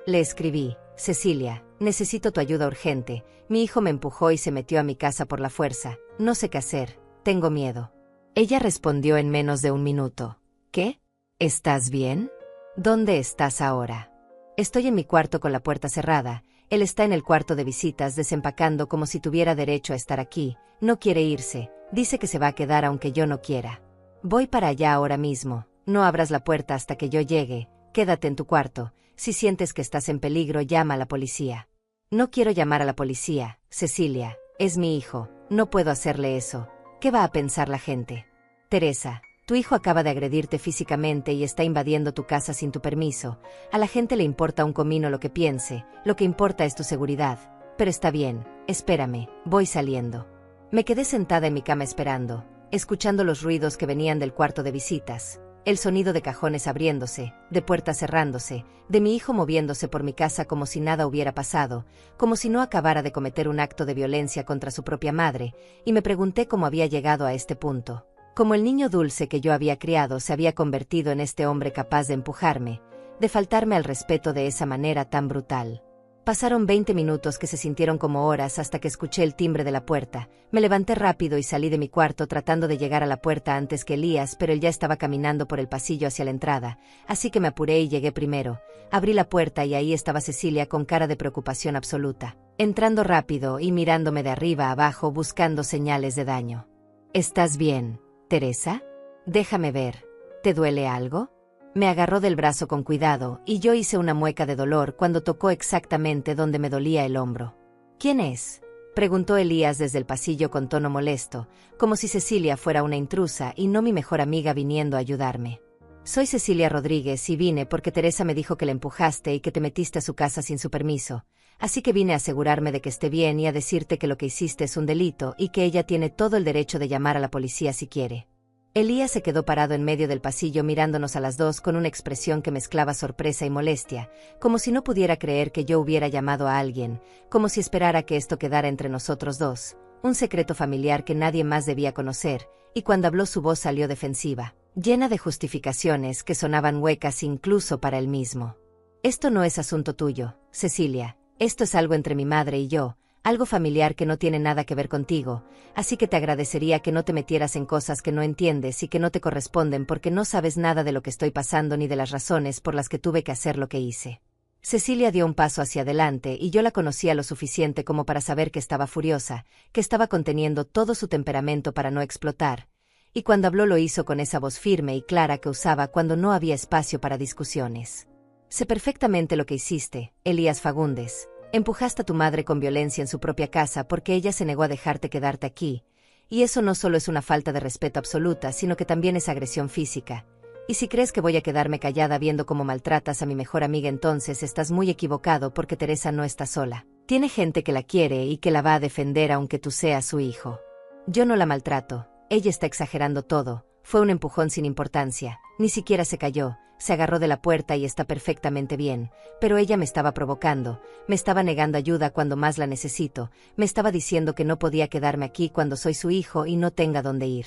Le escribí: Cecilia, necesito tu ayuda urgente, mi hijo me empujó y se metió a mi casa por la fuerza, no sé qué hacer, tengo miedo. Ella respondió en menos de un minuto. ¿Qué? ¿Estás bien? ¿Dónde estás ahora? Estoy en mi cuarto con la puerta cerrada. Él está en el cuarto de visitas desempacando como si tuviera derecho a estar aquí. No quiere irse. Dice que se va a quedar aunque yo no quiera. Voy para allá ahora mismo. No abras la puerta hasta que yo llegue. Quédate en tu cuarto. Si sientes que estás en peligro, llama a la policía. No quiero llamar a la policía, Cecilia. Es mi hijo. No puedo hacerle eso. ¿Qué va a pensar la gente? Teresa, tu hijo acaba de agredirte físicamente y está invadiendo tu casa sin tu permiso. A la gente le importa un comino lo que piense, lo que importa es tu seguridad. Pero está bien, espérame, voy saliendo. Me quedé sentada en mi cama esperando, escuchando los ruidos que venían del cuarto de visitas. El sonido de cajones abriéndose, de puertas cerrándose, de mi hijo moviéndose por mi casa como si nada hubiera pasado, como si no acabara de cometer un acto de violencia contra su propia madre, y me pregunté cómo había llegado a este punto. Como el niño dulce que yo había criado se había convertido en este hombre capaz de empujarme, de faltarme al respeto de esa manera tan brutal. Pasaron 20 minutos que se sintieron como horas hasta que escuché el timbre de la puerta. Me levanté rápido y salí de mi cuarto tratando de llegar a la puerta antes que Elías, pero él ya estaba caminando por el pasillo hacia la entrada, así que me apuré y llegué primero. Abrí la puerta y ahí estaba Cecilia con cara de preocupación absoluta, entrando rápido y mirándome de arriba a abajo buscando señales de daño. ¿Estás bien, Teresa? Déjame ver. ¿Te duele algo? Me agarró del brazo con cuidado, y yo hice una mueca de dolor cuando tocó exactamente donde me dolía el hombro. ¿Quién es?, preguntó Elías desde el pasillo con tono molesto, como si Cecilia fuera una intrusa y no mi mejor amiga viniendo a ayudarme. Soy Cecilia Rodríguez y vine porque Teresa me dijo que la empujaste y que te metiste a su casa sin su permiso, así que vine a asegurarme de que esté bien y a decirte que lo que hiciste es un delito y que ella tiene todo el derecho de llamar a la policía si quiere. Elías se quedó parado en medio del pasillo mirándonos a las dos con una expresión que mezclaba sorpresa y molestia, como si no pudiera creer que yo hubiera llamado a alguien, como si esperara que esto quedara entre nosotros dos, un secreto familiar que nadie más debía conocer, y cuando habló su voz salió defensiva, llena de justificaciones que sonaban huecas incluso para él mismo. Esto no es asunto tuyo, Cecilia, esto es algo entre mi madre y yo, algo familiar que no tiene nada que ver contigo, así que te agradecería que no te metieras en cosas que no entiendes y que no te corresponden porque no sabes nada de lo que estoy pasando ni de las razones por las que tuve que hacer lo que hice. Cecilia dio un paso hacia adelante y yo la conocía lo suficiente como para saber que estaba furiosa, que estaba conteniendo todo su temperamento para no explotar, y cuando habló lo hizo con esa voz firme y clara que usaba cuando no había espacio para discusiones. Sé perfectamente lo que hiciste, Elías Fagundes. Empujaste a tu madre con violencia en su propia casa porque ella se negó a dejarte quedarte aquí, y eso no solo es una falta de respeto absoluta, sino que también es agresión física. Y si crees que voy a quedarme callada viendo cómo maltratas a mi mejor amiga, entonces estás muy equivocado porque Teresa no está sola. Tiene gente que la quiere y que la va a defender aunque tú seas su hijo. Yo no la maltrato, ella está exagerando todo, fue un empujón sin importancia, ni siquiera se cayó. Se agarró de la puerta y está perfectamente bien, pero ella me estaba provocando, me estaba negando ayuda cuando más la necesito, me estaba diciendo que no podía quedarme aquí cuando soy su hijo y no tenga dónde ir.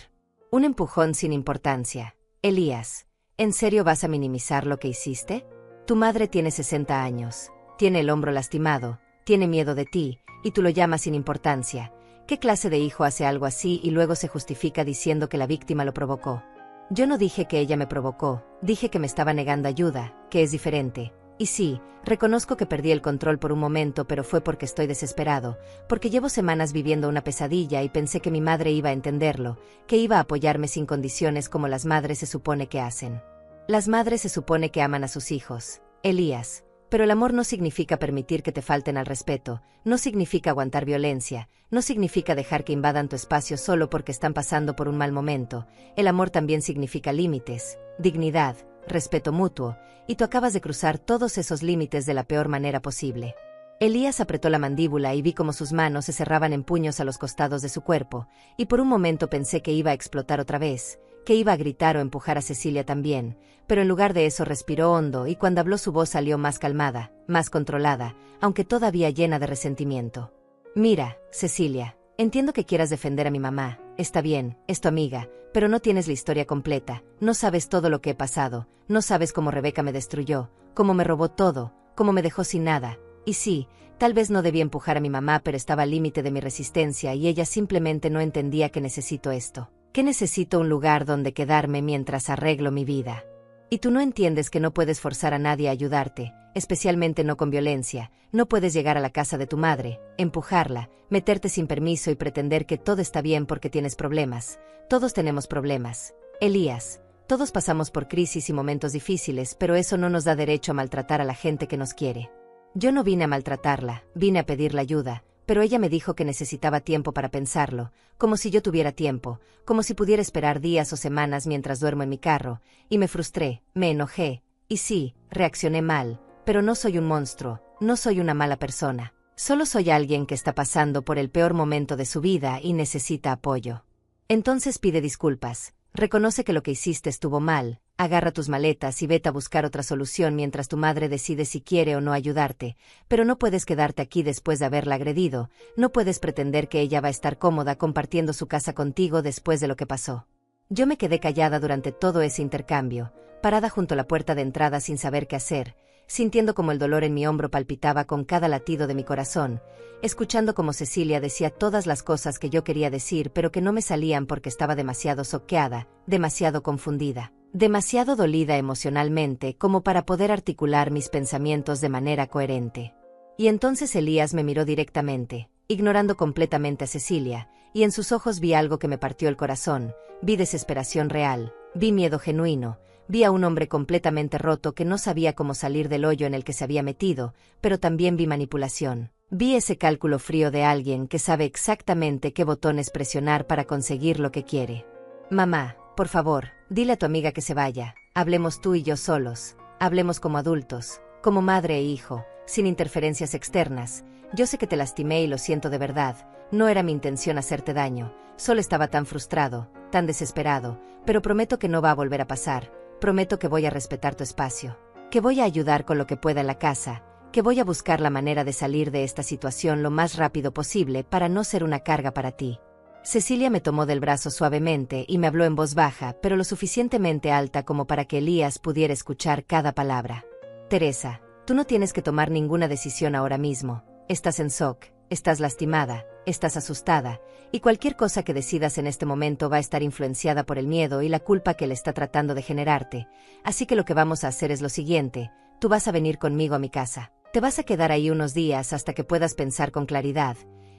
Un empujón sin importancia. Elías, ¿en serio vas a minimizar lo que hiciste? Tu madre tiene 60 años, tiene el hombro lastimado, tiene miedo de ti, y tú lo llamas sin importancia. ¿Qué clase de hijo hace algo así y luego se justifica diciendo que la víctima lo provocó? Yo no dije que ella me provocó, dije que me estaba negando ayuda, que es diferente. Y sí, reconozco que perdí el control por un momento, pero fue porque estoy desesperado, porque llevo semanas viviendo una pesadilla y pensé que mi madre iba a entenderlo, que iba a apoyarme sin condiciones como las madres se supone que hacen. Las madres se supone que aman a sus hijos, Elías. Pero el amor no significa permitir que te falten al respeto, no significa aguantar violencia, no significa dejar que invadan tu espacio solo porque están pasando por un mal momento. El amor también significa límites, dignidad, respeto mutuo, y tú acabas de cruzar todos esos límites de la peor manera posible. Elías apretó la mandíbula y vi cómo sus manos se cerraban en puños a los costados de su cuerpo, y por un momento pensé que iba a explotar otra vez, que iba a gritar o empujar a Cecilia también, pero en lugar de eso respiró hondo y cuando habló su voz salió más calmada, más controlada, aunque todavía llena de resentimiento. Mira, Cecilia, entiendo que quieras defender a mi mamá, está bien, es tu amiga, pero no tienes la historia completa, no sabes todo lo que he pasado, no sabes cómo Rebeca me destruyó, cómo me robó todo, cómo me dejó sin nada, y sí, tal vez no debía empujar a mi mamá, pero estaba al límite de mi resistencia y ella simplemente no entendía que necesito esto. ¿Qué necesito un lugar donde quedarme mientras arreglo mi vida? Y tú no entiendes que no puedes forzar a nadie a ayudarte, especialmente no con violencia. No puedes llegar a la casa de tu madre, empujarla, meterte sin permiso y pretender que todo está bien porque tienes problemas. Todos tenemos problemas. Elías, todos pasamos por crisis y momentos difíciles, pero eso no nos da derecho a maltratar a la gente que nos quiere. Yo no vine a maltratarla, vine a pedirle ayuda, pero ella me dijo que necesitaba tiempo para pensarlo, como si yo tuviera tiempo, como si pudiera esperar días o semanas mientras duermo en mi carro, y me frustré, me enojé, y sí, reaccioné mal, pero no soy un monstruo, no soy una mala persona, solo soy alguien que está pasando por el peor momento de su vida y necesita apoyo. Entonces pide disculpas, reconoce que lo que hiciste estuvo mal, agarra tus maletas y vete a buscar otra solución mientras tu madre decide si quiere o no ayudarte, pero no puedes quedarte aquí después de haberla agredido, no puedes pretender que ella va a estar cómoda compartiendo su casa contigo después de lo que pasó. Yo me quedé callada durante todo ese intercambio, parada junto a la puerta de entrada sin saber qué hacer, sintiendo como el dolor en mi hombro palpitaba con cada latido de mi corazón, escuchando como Cecilia decía todas las cosas que yo quería decir pero que no me salían porque estaba demasiado choqueada, demasiado confundida, demasiado dolida emocionalmente como para poder articular mis pensamientos de manera coherente. Y entonces Elías me miró directamente, ignorando completamente a Cecilia, y en sus ojos vi algo que me partió el corazón, vi desesperación real, vi miedo genuino, vi a un hombre completamente roto que no sabía cómo salir del hoyo en el que se había metido, pero también vi manipulación. Vi ese cálculo frío de alguien que sabe exactamente qué botones presionar para conseguir lo que quiere. Mamá, por favor, dile a tu amiga que se vaya, hablemos tú y yo solos, hablemos como adultos, como madre e hijo, sin interferencias externas. Yo sé que te lastimé y lo siento de verdad, no era mi intención hacerte daño, solo estaba tan frustrado, tan desesperado, pero prometo que no va a volver a pasar. Prometo que voy a respetar tu espacio, que voy a ayudar con lo que pueda en la casa, que voy a buscar la manera de salir de esta situación lo más rápido posible para no ser una carga para ti. Cecilia me tomó del brazo suavemente y me habló en voz baja, pero lo suficientemente alta como para que Elías pudiera escuchar cada palabra. Teresa, tú no tienes que tomar ninguna decisión ahora mismo, estás en shock, estás lastimada, estás asustada, y cualquier cosa que decidas en este momento va a estar influenciada por el miedo y la culpa que él está tratando de generarte. Así que lo que vamos a hacer es lo siguiente, tú vas a venir conmigo a mi casa. Te vas a quedar ahí unos días hasta que puedas pensar con claridad,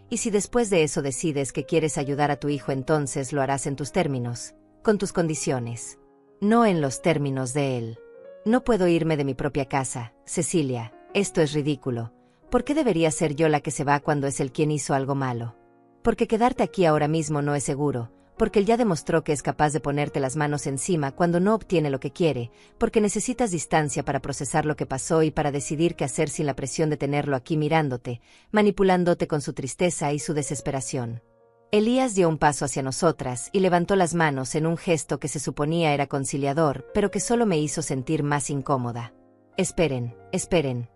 y si después de eso decides que quieres ayudar a tu hijo, entonces lo harás en tus términos, con tus condiciones, no en los términos de él. No puedo irme de mi propia casa, Cecilia, esto es ridículo. ¿Por qué debería ser yo la que se va cuando es él quien hizo algo malo? Porque quedarte aquí ahora mismo no es seguro, porque él ya demostró que es capaz de ponerte las manos encima cuando no obtiene lo que quiere, porque necesitas distancia para procesar lo que pasó y para decidir qué hacer sin la presión de tenerlo aquí mirándote, manipulándote con su tristeza y su desesperación. Elías dio un paso hacia nosotras y levantó las manos en un gesto que se suponía era conciliador, pero que solo me hizo sentir más incómoda. Esperen,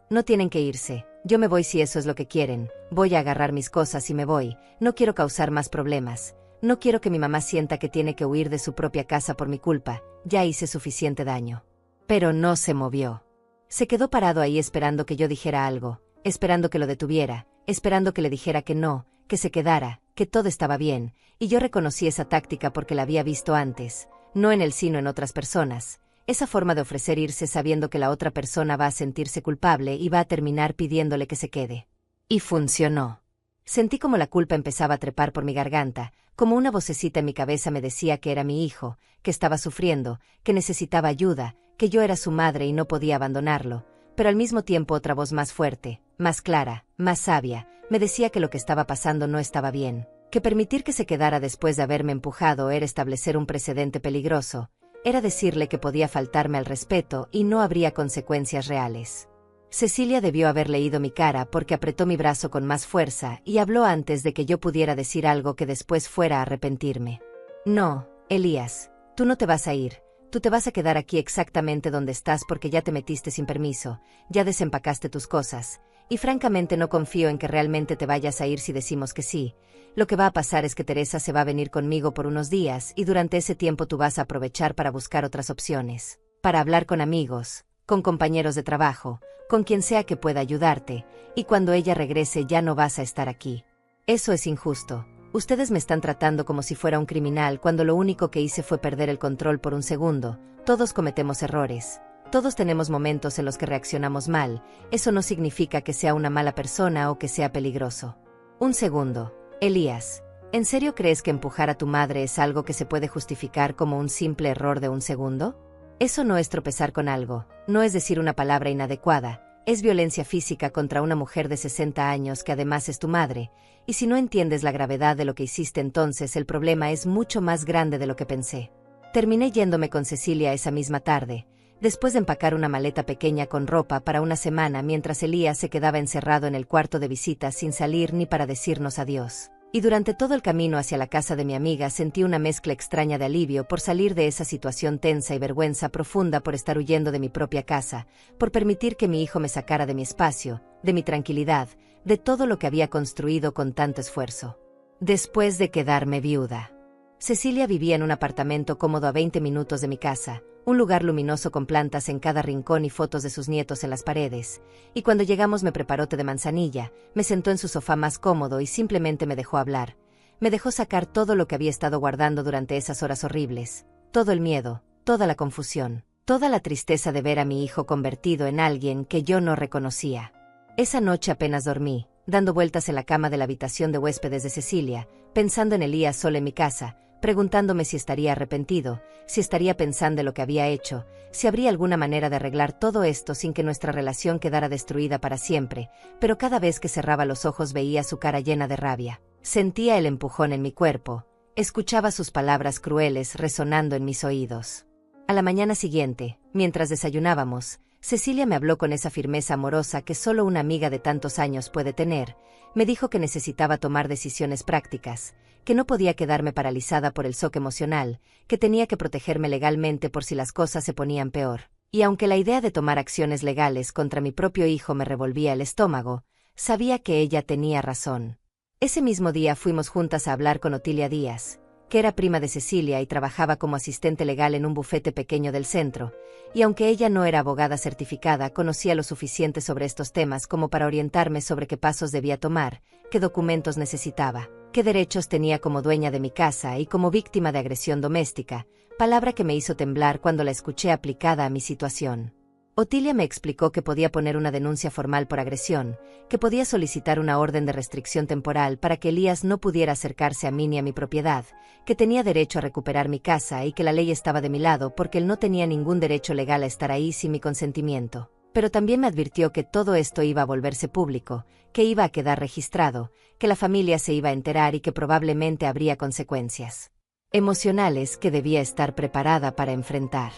no tienen que irse. Yo me voy si eso es lo que quieren, voy a agarrar mis cosas y me voy, no quiero causar más problemas, no quiero que mi mamá sienta que tiene que huir de su propia casa por mi culpa, ya hice suficiente daño. Pero no se movió. Se quedó parado ahí esperando que yo dijera algo, esperando que lo detuviera, esperando que le dijera que no, que se quedara, que todo estaba bien, y yo reconocí esa táctica porque la había visto antes, no en él sino en otras personas. Esa forma de ofrecer irse sabiendo que la otra persona va a sentirse culpable y va a terminar pidiéndole que se quede. Y funcionó. Sentí como la culpa empezaba a trepar por mi garganta, como una vocecita en mi cabeza me decía que era mi hijo, que estaba sufriendo, que necesitaba ayuda, que yo era su madre y no podía abandonarlo, pero al mismo tiempo otra voz más fuerte, más clara, más sabia, me decía que lo que estaba pasando no estaba bien, que permitir que se quedara después de haberme empujado era establecer un precedente peligroso, era decirle que podía faltarme al respeto y no habría consecuencias reales. Cecilia debió haber leído mi cara porque apretó mi brazo con más fuerza y habló antes de que yo pudiera decir algo que después fuera a arrepentirme. No, Elías, tú no te vas a ir, tú te vas a quedar aquí exactamente donde estás porque ya te metiste sin permiso, ya desempacaste tus cosas, y francamente no confío en que realmente te vayas a ir si decimos que sí. Lo que va a pasar es que Teresa se va a venir conmigo por unos días y durante ese tiempo tú vas a aprovechar para buscar otras opciones, para hablar con amigos, con compañeros de trabajo, con quien sea que pueda ayudarte, y cuando ella regrese ya no vas a estar aquí. Eso es injusto. Ustedes me están tratando como si fuera un criminal cuando lo único que hice fue perder el control por un segundo. Todos cometemos errores. Todos tenemos momentos en los que reaccionamos mal. Eso no significa que sea una mala persona o que sea peligroso. Un segundo. Elías, ¿en serio crees que empujar a tu madre es algo que se puede justificar como un simple error de un segundo? Eso no es tropezar con algo, no es decir una palabra inadecuada. Es violencia física contra una mujer de 60 años que además es tu madre, y si no entiendes la gravedad de lo que hiciste entonces el problema es mucho más grande de lo que pensé. Terminé yéndome con Cecilia esa misma tarde, después de empacar una maleta pequeña con ropa para una semana mientras Elías se quedaba encerrado en el cuarto de visitas sin salir ni para decirnos adiós. Y durante todo el camino hacia la casa de mi amiga sentí una mezcla extraña de alivio por salir de esa situación tensa y vergüenza profunda por estar huyendo de mi propia casa, por permitir que mi hijo me sacara de mi espacio, de mi tranquilidad, de todo lo que había construido con tanto esfuerzo. Después de quedarme viuda. Cecilia vivía en un apartamento cómodo a 20 minutos de mi casa, un lugar luminoso con plantas en cada rincón y fotos de sus nietos en las paredes, y cuando llegamos me preparó té de manzanilla, me sentó en su sofá más cómodo y simplemente me dejó hablar. Me dejó sacar todo lo que había estado guardando durante esas horas horribles, todo el miedo, toda la confusión, toda la tristeza de ver a mi hijo convertido en alguien que yo no reconocía. Esa noche apenas dormí, dando vueltas en la cama de la habitación de huéspedes de Cecilia, pensando en Elías solo en mi casa, preguntándome si estaría arrepentido, si estaría pensando en lo que había hecho, si habría alguna manera de arreglar todo esto sin que nuestra relación quedara destruida para siempre, pero cada vez que cerraba los ojos veía su cara llena de rabia. Sentía el empujón en mi cuerpo, escuchaba sus palabras crueles resonando en mis oídos. A la mañana siguiente, mientras desayunábamos, Cecilia me habló con esa firmeza amorosa que solo una amiga de tantos años puede tener. Me dijo que necesitaba tomar decisiones prácticas, que no podía quedarme paralizada por el shock emocional, que tenía que protegerme legalmente por si las cosas se ponían peor. Y aunque la idea de tomar acciones legales contra mi propio hijo me revolvía el estómago, sabía que ella tenía razón. Ese mismo día fuimos juntas a hablar con Otilia Díaz, que era prima de Cecilia y trabajaba como asistente legal en un bufete pequeño del centro, y aunque ella no era abogada certificada, conocía lo suficiente sobre estos temas como para orientarme sobre qué pasos debía tomar, qué documentos necesitaba, qué derechos tenía como dueña de mi casa y como víctima de agresión doméstica, palabra que me hizo temblar cuando la escuché aplicada a mi situación. Otilia me explicó que podía poner una denuncia formal por agresión, que podía solicitar una orden de restricción temporal para que Elías no pudiera acercarse a mí ni a mi propiedad, que tenía derecho a recuperar mi casa y que la ley estaba de mi lado porque él no tenía ningún derecho legal a estar ahí sin mi consentimiento. Pero también me advirtió que todo esto iba a volverse público, que iba a quedar registrado, que la familia se iba a enterar y que probablemente habría consecuencias emocionales que debía estar preparada para enfrentar.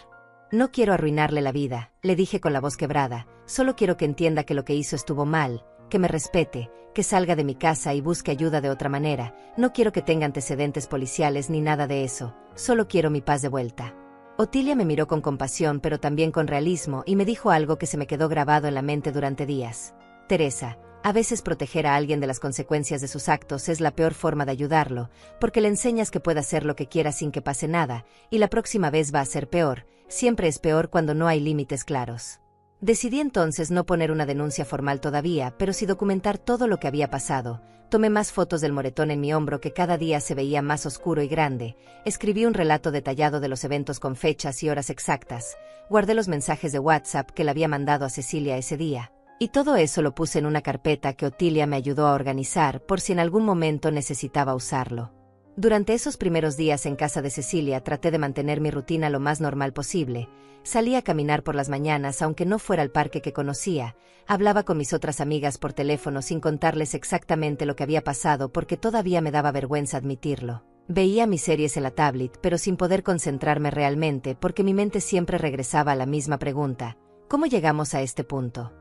No quiero arruinarle la vida, le dije con la voz quebrada, solo quiero que entienda que lo que hizo estuvo mal, que me respete, que salga de mi casa y busque ayuda de otra manera, no quiero que tenga antecedentes policiales ni nada de eso, solo quiero mi paz de vuelta. Otilia me miró con compasión pero también con realismo y me dijo algo que se me quedó grabado en la mente durante días. Teresa, a veces proteger a alguien de las consecuencias de sus actos es la peor forma de ayudarlo, porque le enseñas que puede hacer lo que quiera sin que pase nada, y la próxima vez va a ser peor, siempre es peor cuando no hay límites claros. Decidí entonces no poner una denuncia formal todavía, pero sí documentar todo lo que había pasado. Tomé más fotos del moretón en mi hombro que cada día se veía más oscuro y grande, escribí un relato detallado de los eventos con fechas y horas exactas, guardé los mensajes de WhatsApp que le había mandado a Cecilia ese día. Y todo eso lo puse en una carpeta que Otilia me ayudó a organizar por si en algún momento necesitaba usarlo. Durante esos primeros días en casa de Cecilia traté de mantener mi rutina lo más normal posible. Salía a caminar por las mañanas aunque no fuera el parque que conocía, hablaba con mis otras amigas por teléfono sin contarles exactamente lo que había pasado porque todavía me daba vergüenza admitirlo. Veía mis series en la tablet pero sin poder concentrarme realmente porque mi mente siempre regresaba a la misma pregunta: ¿cómo llegamos a este punto?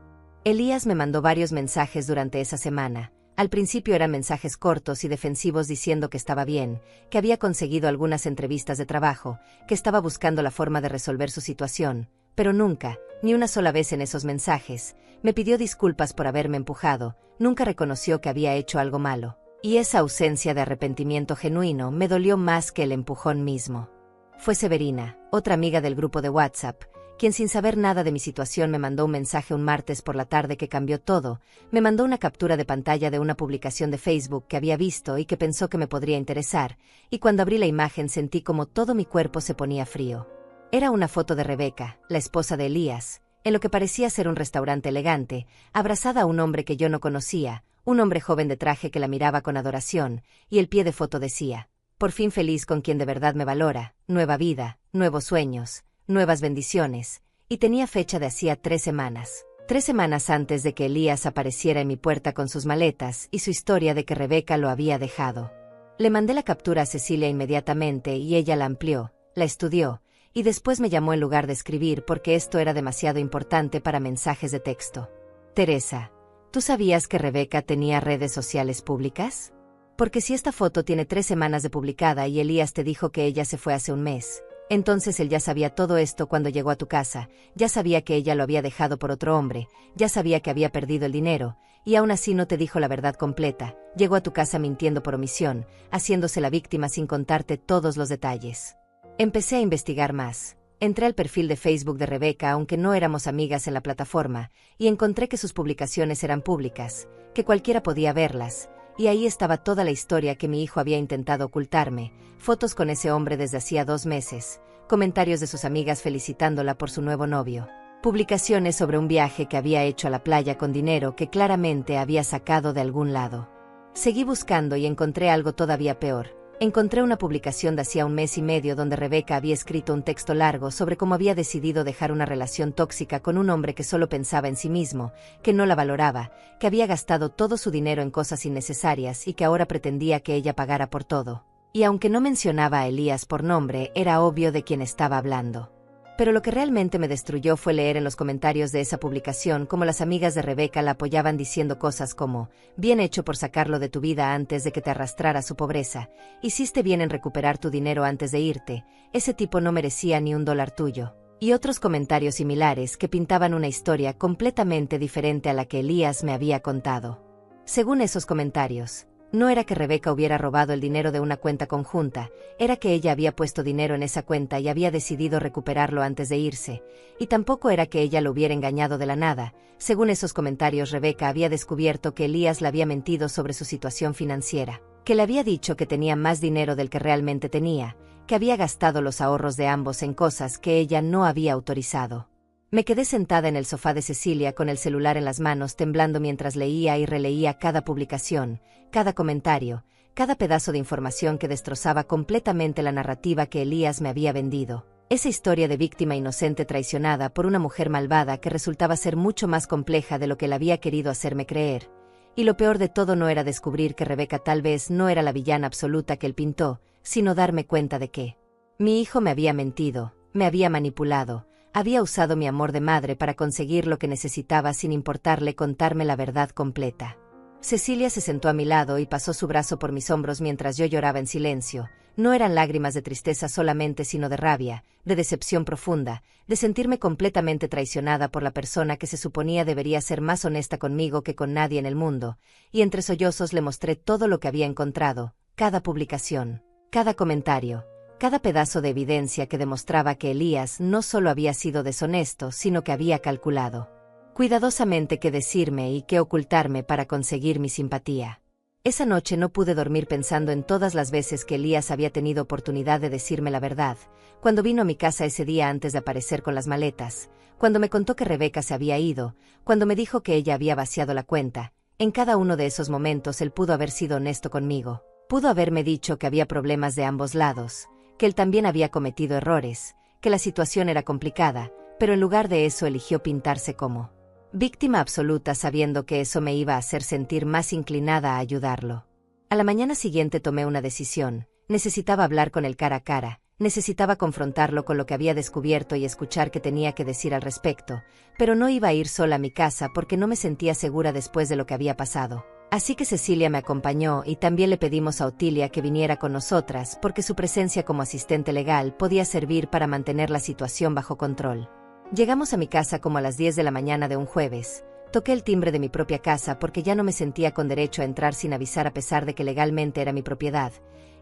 Elías me mandó varios mensajes durante esa semana. Al principio eran mensajes cortos y defensivos diciendo que estaba bien, que había conseguido algunas entrevistas de trabajo, que estaba buscando la forma de resolver su situación, pero nunca, ni una sola vez en esos mensajes, me pidió disculpas por haberme empujado, nunca reconoció que había hecho algo malo. Y esa ausencia de arrepentimiento genuino me dolió más que el empujón mismo. Fue Severina, otra amiga del grupo de WhatsApp, quien sin saber nada de mi situación me mandó un mensaje un martes por la tarde que cambió todo. Me mandó una captura de pantalla de una publicación de Facebook que había visto y que pensó que me podría interesar, y cuando abrí la imagen sentí como todo mi cuerpo se ponía frío. Era una foto de Rebeca, la esposa de Elías, en lo que parecía ser un restaurante elegante, abrazada a un hombre que yo no conocía, un hombre joven de traje que la miraba con adoración, y el pie de foto decía: por fin feliz con quien de verdad me valora, nueva vida, nuevos sueños, nuevas bendiciones, y tenía fecha de hacía 3 semanas. 3 semanas antes de que Elías apareciera en mi puerta con sus maletas y su historia de que Rebeca lo había dejado. Le mandé la captura a Cecilia inmediatamente y ella la amplió, la estudió, y después me llamó en lugar de escribir porque esto era demasiado importante para mensajes de texto. Teresa, ¿tú sabías que Rebeca tenía redes sociales públicas? Porque si esta foto tiene 3 semanas de publicada y Elías te dijo que ella se fue hace un mes, entonces él ya sabía todo esto cuando llegó a tu casa, ya sabía que ella lo había dejado por otro hombre, ya sabía que había perdido el dinero, y aún así no te dijo la verdad completa, llegó a tu casa mintiendo por omisión, haciéndose la víctima sin contarte todos los detalles. Empecé a investigar más. Entré al perfil de Facebook de Rebeca aunque no éramos amigas en la plataforma, y encontré que sus publicaciones eran públicas, que cualquiera podía verlas, y ahí estaba toda la historia que mi hijo había intentado ocultarme, fotos con ese hombre desde hacía 2 meses, comentarios de sus amigas felicitándola por su nuevo novio, publicaciones sobre un viaje que había hecho a la playa con dinero que claramente había sacado de algún lado. Seguí buscando y encontré algo todavía peor. Encontré una publicación de hacía 1 mes y medio donde Rebeca había escrito un texto largo sobre cómo había decidido dejar una relación tóxica con un hombre que solo pensaba en sí mismo, que no la valoraba, que había gastado todo su dinero en cosas innecesarias y que ahora pretendía que ella pagara por todo. Y aunque no mencionaba a Elías por nombre, era obvio de quién estaba hablando. Pero lo que realmente me destruyó fue leer en los comentarios de esa publicación cómo las amigas de Rebeca la apoyaban diciendo cosas como: bien hecho por sacarlo de tu vida antes de que te arrastrara a su pobreza, hiciste bien en recuperar tu dinero antes de irte, ese tipo no merecía ni $1 tuyo. Y otros comentarios similares que pintaban una historia completamente diferente a la que Elías me había contado. Según esos comentarios, no era que Rebeca hubiera robado el dinero de una cuenta conjunta, era que ella había puesto dinero en esa cuenta y había decidido recuperarlo antes de irse, y tampoco era que ella lo hubiera engañado de la nada. Según esos comentarios, Rebeca había descubierto que Elías le había mentido sobre su situación financiera, que le había dicho que tenía más dinero del que realmente tenía, que había gastado los ahorros de ambos en cosas que ella no había autorizado. Me quedé sentada en el sofá de Cecilia con el celular en las manos temblando mientras leía y releía cada publicación, cada comentario, cada pedazo de información que destrozaba completamente la narrativa que Elías me había vendido. Esa historia de víctima inocente traicionada por una mujer malvada que resultaba ser mucho más compleja de lo que él había querido hacerme creer. Y lo peor de todo no era descubrir que Rebeca tal vez no era la villana absoluta que él pintó, sino darme cuenta de que mi hijo me había mentido, me había manipulado, había usado mi amor de madre para conseguir lo que necesitaba sin importarle contarme la verdad completa. Cecilia se sentó a mi lado y pasó su brazo por mis hombros mientras yo lloraba en silencio. No eran lágrimas de tristeza solamente, sino de rabia, de decepción profunda, de sentirme completamente traicionada por la persona que se suponía debería ser más honesta conmigo que con nadie en el mundo, y entre sollozos le mostré todo lo que había encontrado, cada publicación, cada comentario, cada pedazo de evidencia que demostraba que Elías no solo había sido deshonesto, sino que había calculado cuidadosamente qué decirme y qué ocultarme para conseguir mi simpatía. Esa noche no pude dormir pensando en todas las veces que Elías había tenido oportunidad de decirme la verdad, cuando vino a mi casa ese día antes de aparecer con las maletas, cuando me contó que Rebeca se había ido, cuando me dijo que ella había vaciado la cuenta. En cada uno de esos momentos él pudo haber sido honesto conmigo, pudo haberme dicho que había problemas de ambos lados, que él también había cometido errores, que la situación era complicada, pero en lugar de eso eligió pintarse como víctima absoluta sabiendo que eso me iba a hacer sentir más inclinada a ayudarlo. A la mañana siguiente tomé una decisión, necesitaba hablar con él cara a cara, necesitaba confrontarlo con lo que había descubierto y escuchar qué tenía que decir al respecto, pero no iba a ir sola a mi casa porque no me sentía segura después de lo que había pasado. Así que Cecilia me acompañó y también le pedimos a Otilia que viniera con nosotras porque su presencia como asistente legal podía servir para mantener la situación bajo control. Llegamos a mi casa como a las 10 de la mañana de un jueves. Toqué el timbre de mi propia casa porque ya no me sentía con derecho a entrar sin avisar a pesar de que legalmente era mi propiedad,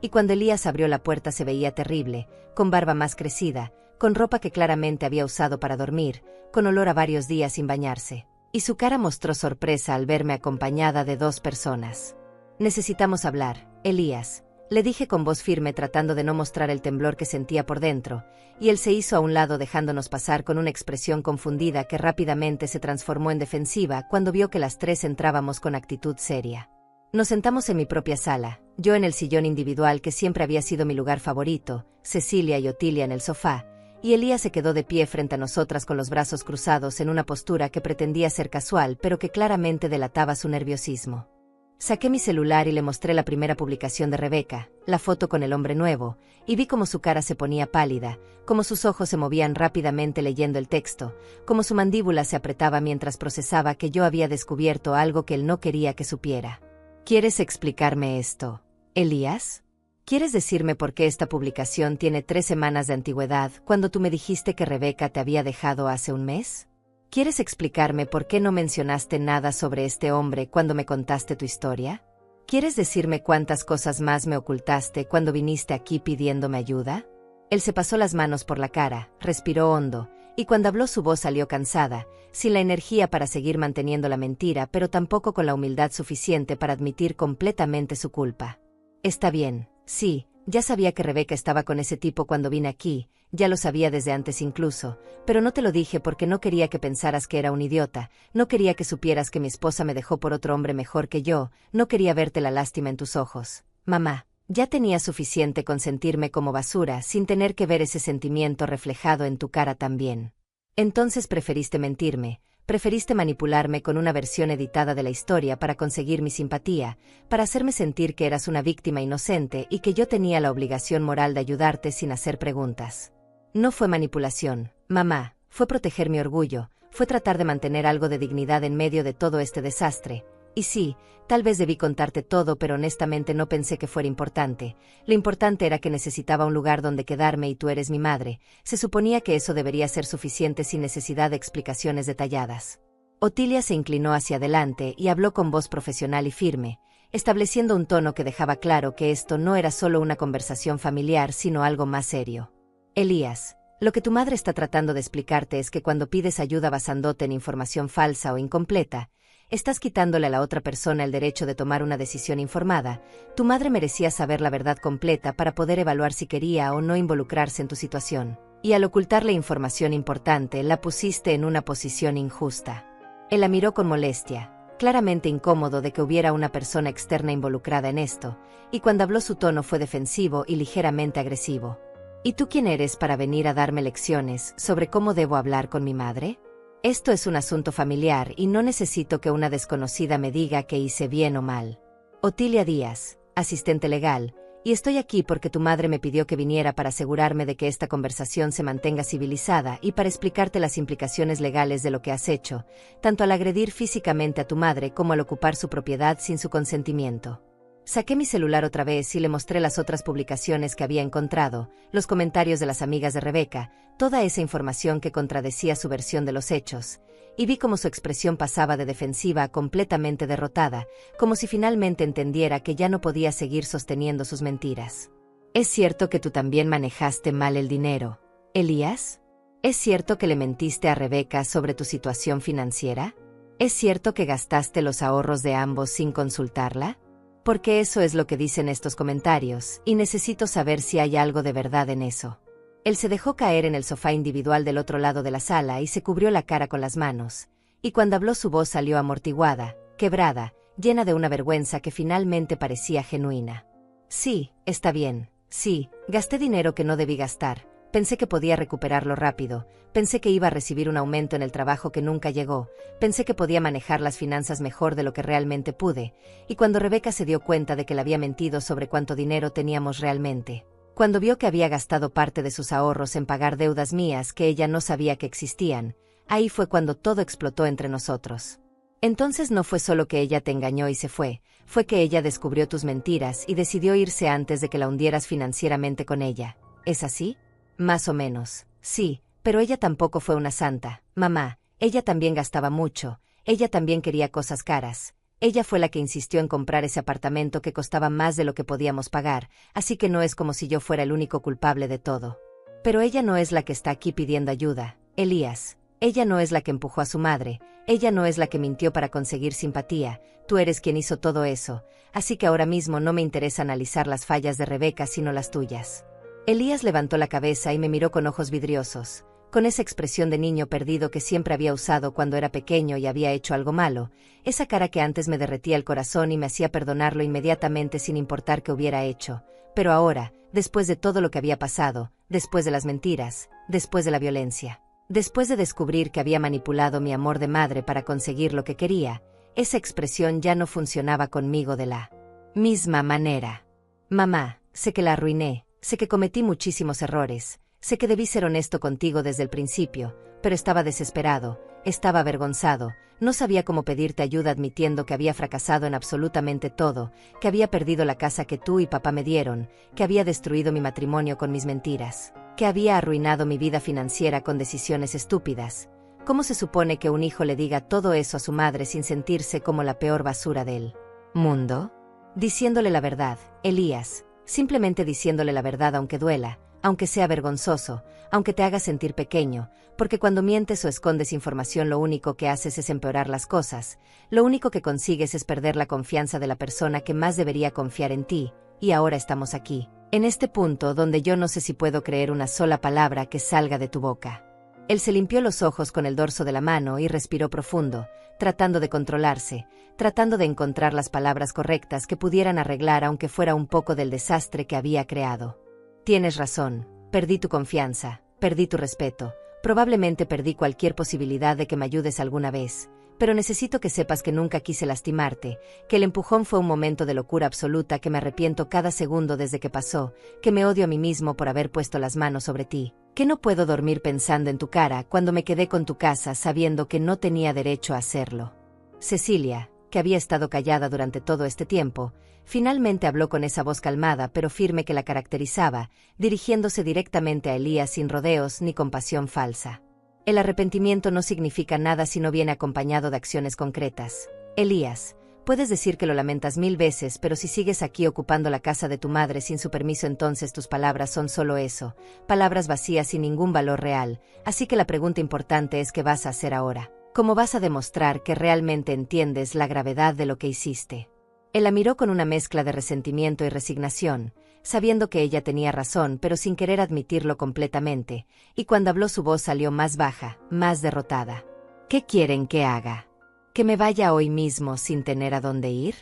y cuando Elías abrió la puerta se veía terrible, con barba más crecida, con ropa que claramente había usado para dormir, con olor a varios días sin bañarse. Y su cara mostró sorpresa al verme acompañada de 2 personas. «Necesitamos hablar, Elías», le dije con voz firme tratando de no mostrar el temblor que sentía por dentro, y él se hizo a un lado dejándonos pasar con una expresión confundida que rápidamente se transformó en defensiva cuando vio que las 3 entrábamos con actitud seria. Nos sentamos en mi propia sala, yo en el sillón individual que siempre había sido mi lugar favorito, Cecilia y Otilia en el sofá, y Elías se quedó de pie frente a nosotras con los brazos cruzados en una postura que pretendía ser casual pero que claramente delataba su nerviosismo. Saqué mi celular y le mostré la primera publicación de Rebeca, la foto con el hombre nuevo, y vi cómo su cara se ponía pálida, cómo sus ojos se movían rápidamente leyendo el texto, cómo su mandíbula se apretaba mientras procesaba que yo había descubierto algo que él no quería que supiera. ¿Quieres explicarme esto, Elías? ¿Quieres decirme por qué esta publicación tiene 3 semanas de antigüedad cuando tú me dijiste que Rebeca te había dejado hace un mes? ¿Quieres explicarme por qué no mencionaste nada sobre este hombre cuando me contaste tu historia? ¿Quieres decirme cuántas cosas más me ocultaste cuando viniste aquí pidiéndome ayuda? Él se pasó las manos por la cara, respiró hondo, y cuando habló su voz salió cansada, sin la energía para seguir manteniendo la mentira, pero tampoco con la humildad suficiente para admitir completamente su culpa. Está bien, sí, ya sabía que Rebeca estaba con ese tipo cuando vine aquí, ya lo sabía desde antes incluso, pero no te lo dije porque no quería que pensaras que era un idiota, no quería que supieras que mi esposa me dejó por otro hombre mejor que yo, no quería verte la lástima en tus ojos. Mamá, ya tenía suficiente con sentirme como basura sin tener que ver ese sentimiento reflejado en tu cara también. Entonces preferiste mentirme, preferiste manipularme con una versión editada de la historia para conseguir mi simpatía, para hacerme sentir que eras una víctima inocente y que yo tenía la obligación moral de ayudarte sin hacer preguntas. No fue manipulación, mamá, fue proteger mi orgullo, fue tratar de mantener algo de dignidad en medio de todo este desastre. Y sí, tal vez debí contarte todo, pero honestamente no pensé que fuera importante. Lo importante era que necesitaba un lugar donde quedarme y tú eres mi madre. Se suponía que eso debería ser suficiente sin necesidad de explicaciones detalladas. Otilia se inclinó hacia adelante y habló con voz profesional y firme, estableciendo un tono que dejaba claro que esto no era solo una conversación familiar, sino algo más serio. Elías, lo que tu madre está tratando de explicarte es que cuando pides ayuda basándote en información falsa o incompleta, estás quitándole a la otra persona el derecho de tomar una decisión informada. Tu madre merecía saber la verdad completa para poder evaluar si quería o no involucrarse en tu situación. Y al ocultarle información importante, la pusiste en una posición injusta. Él la miró con molestia, claramente incómodo de que hubiera una persona externa involucrada en esto, y cuando habló su tono fue defensivo y ligeramente agresivo. ¿Y tú quién eres para venir a darme lecciones sobre cómo debo hablar con mi madre? Esto es un asunto familiar y no necesito que una desconocida me diga que hice bien o mal. Otilia Díaz, asistente legal, y estoy aquí porque tu madre me pidió que viniera para asegurarme de que esta conversación se mantenga civilizada y para explicarte las implicaciones legales de lo que has hecho, tanto al agredir físicamente a tu madre como al ocupar su propiedad sin su consentimiento. Saqué mi celular otra vez y le mostré las otras publicaciones que había encontrado, los comentarios de las amigas de Rebeca, toda esa información que contradecía su versión de los hechos, y vi cómo su expresión pasaba de defensiva a completamente derrotada, como si finalmente entendiera que ya no podía seguir sosteniendo sus mentiras. ¿Es cierto que tú también manejaste mal el dinero, Elías? ¿Es cierto que le mentiste a Rebeca sobre tu situación financiera? ¿Es cierto que gastaste los ahorros de ambos sin consultarla? Porque eso es lo que dicen estos comentarios, y necesito saber si hay algo de verdad en eso. Él se dejó caer en el sofá individual del otro lado de la sala y se cubrió la cara con las manos, y cuando habló su voz salió amortiguada, quebrada, llena de una vergüenza que finalmente parecía genuina. Sí, está bien, sí, gasté dinero que no debí gastar, pensé que podía recuperarlo rápido, pensé que iba a recibir un aumento en el trabajo que nunca llegó, pensé que podía manejar las finanzas mejor de lo que realmente pude, y cuando Rebeca se dio cuenta de que le había mentido sobre cuánto dinero teníamos realmente, cuando vio que había gastado parte de sus ahorros en pagar deudas mías que ella no sabía que existían, ahí fue cuando todo explotó entre nosotros. Entonces no fue solo que ella te engañó y se fue que ella descubrió tus mentiras y decidió irse antes de que la hundieras financieramente con ella. ¿Es así? Más o menos, sí, pero ella tampoco fue una santa, mamá, ella también gastaba mucho, ella también quería cosas caras, ella fue la que insistió en comprar ese apartamento que costaba más de lo que podíamos pagar, así que no es como si yo fuera el único culpable de todo. Pero ella no es la que está aquí pidiendo ayuda, Elías. Ella no es la que empujó a su madre, ella no es la que mintió para conseguir simpatía, tú eres quien hizo todo eso, así que ahora mismo no me interesa analizar las fallas de Rebeca sino las tuyas. Elías levantó la cabeza y me miró con ojos vidriosos, con esa expresión de niño perdido que siempre había usado cuando era pequeño y había hecho algo malo, esa cara que antes me derretía el corazón y me hacía perdonarlo inmediatamente sin importar qué hubiera hecho, pero ahora, después de todo lo que había pasado, después de las mentiras, después de la violencia, después de descubrir que había manipulado mi amor de madre para conseguir lo que quería, esa expresión ya no funcionaba conmigo de la misma manera. Mamá, sé que la arruiné, sé que cometí muchísimos errores, sé que debí ser honesto contigo desde el principio, pero estaba desesperado, estaba avergonzado, no sabía cómo pedirte ayuda admitiendo que había fracasado en absolutamente todo, que había perdido la casa que tú y papá me dieron, que había destruido mi matrimonio con mis mentiras, que había arruinado mi vida financiera con decisiones estúpidas. ¿Cómo se supone que un hijo le diga todo eso a su madre sin sentirse como la peor basura del mundo? Diciéndole la verdad, Elías, simplemente diciéndole la verdad aunque duela, aunque sea vergonzoso, aunque te haga sentir pequeño, porque cuando mientes o escondes información lo único que haces es empeorar las cosas, lo único que consigues es perder la confianza de la persona que más debería confiar en ti, y ahora estamos aquí, en este punto donde yo no sé si puedo creer una sola palabra que salga de tu boca. Él se limpió los ojos con el dorso de la mano y respiró profundo, tratando de controlarse, tratando de encontrar las palabras correctas que pudieran arreglar aunque fuera un poco del desastre que había creado. Tienes razón, perdí tu confianza, perdí tu respeto, probablemente perdí cualquier posibilidad de que me ayudes alguna vez, pero necesito que sepas que nunca quise lastimarte, que el empujón fue un momento de locura absoluta que me arrepiento cada segundo desde que pasó, que me odio a mí mismo por haber puesto las manos sobre ti, que no puedo dormir pensando en tu cara cuando me quedé con tu casa sabiendo que no tenía derecho a hacerlo. Cecilia, que había estado callada durante todo este tiempo, finalmente habló con esa voz calmada pero firme que la caracterizaba, dirigiéndose directamente a Elías sin rodeos ni compasión falsa. El arrepentimiento no significa nada si no viene acompañado de acciones concretas. Elías, puedes decir que lo lamentas 1000 veces, pero si sigues aquí ocupando la casa de tu madre sin su permiso, entonces tus palabras son solo eso, palabras vacías sin ningún valor real, así que la pregunta importante es ¿qué vas a hacer ahora? ¿Cómo vas a demostrar que realmente entiendes la gravedad de lo que hiciste? Él la miró con una mezcla de resentimiento y resignación, sabiendo que ella tenía razón pero sin querer admitirlo completamente, y cuando habló su voz salió más baja, más derrotada. ¿Qué quieren que haga? ¿Que me vaya hoy mismo sin tener a dónde ir?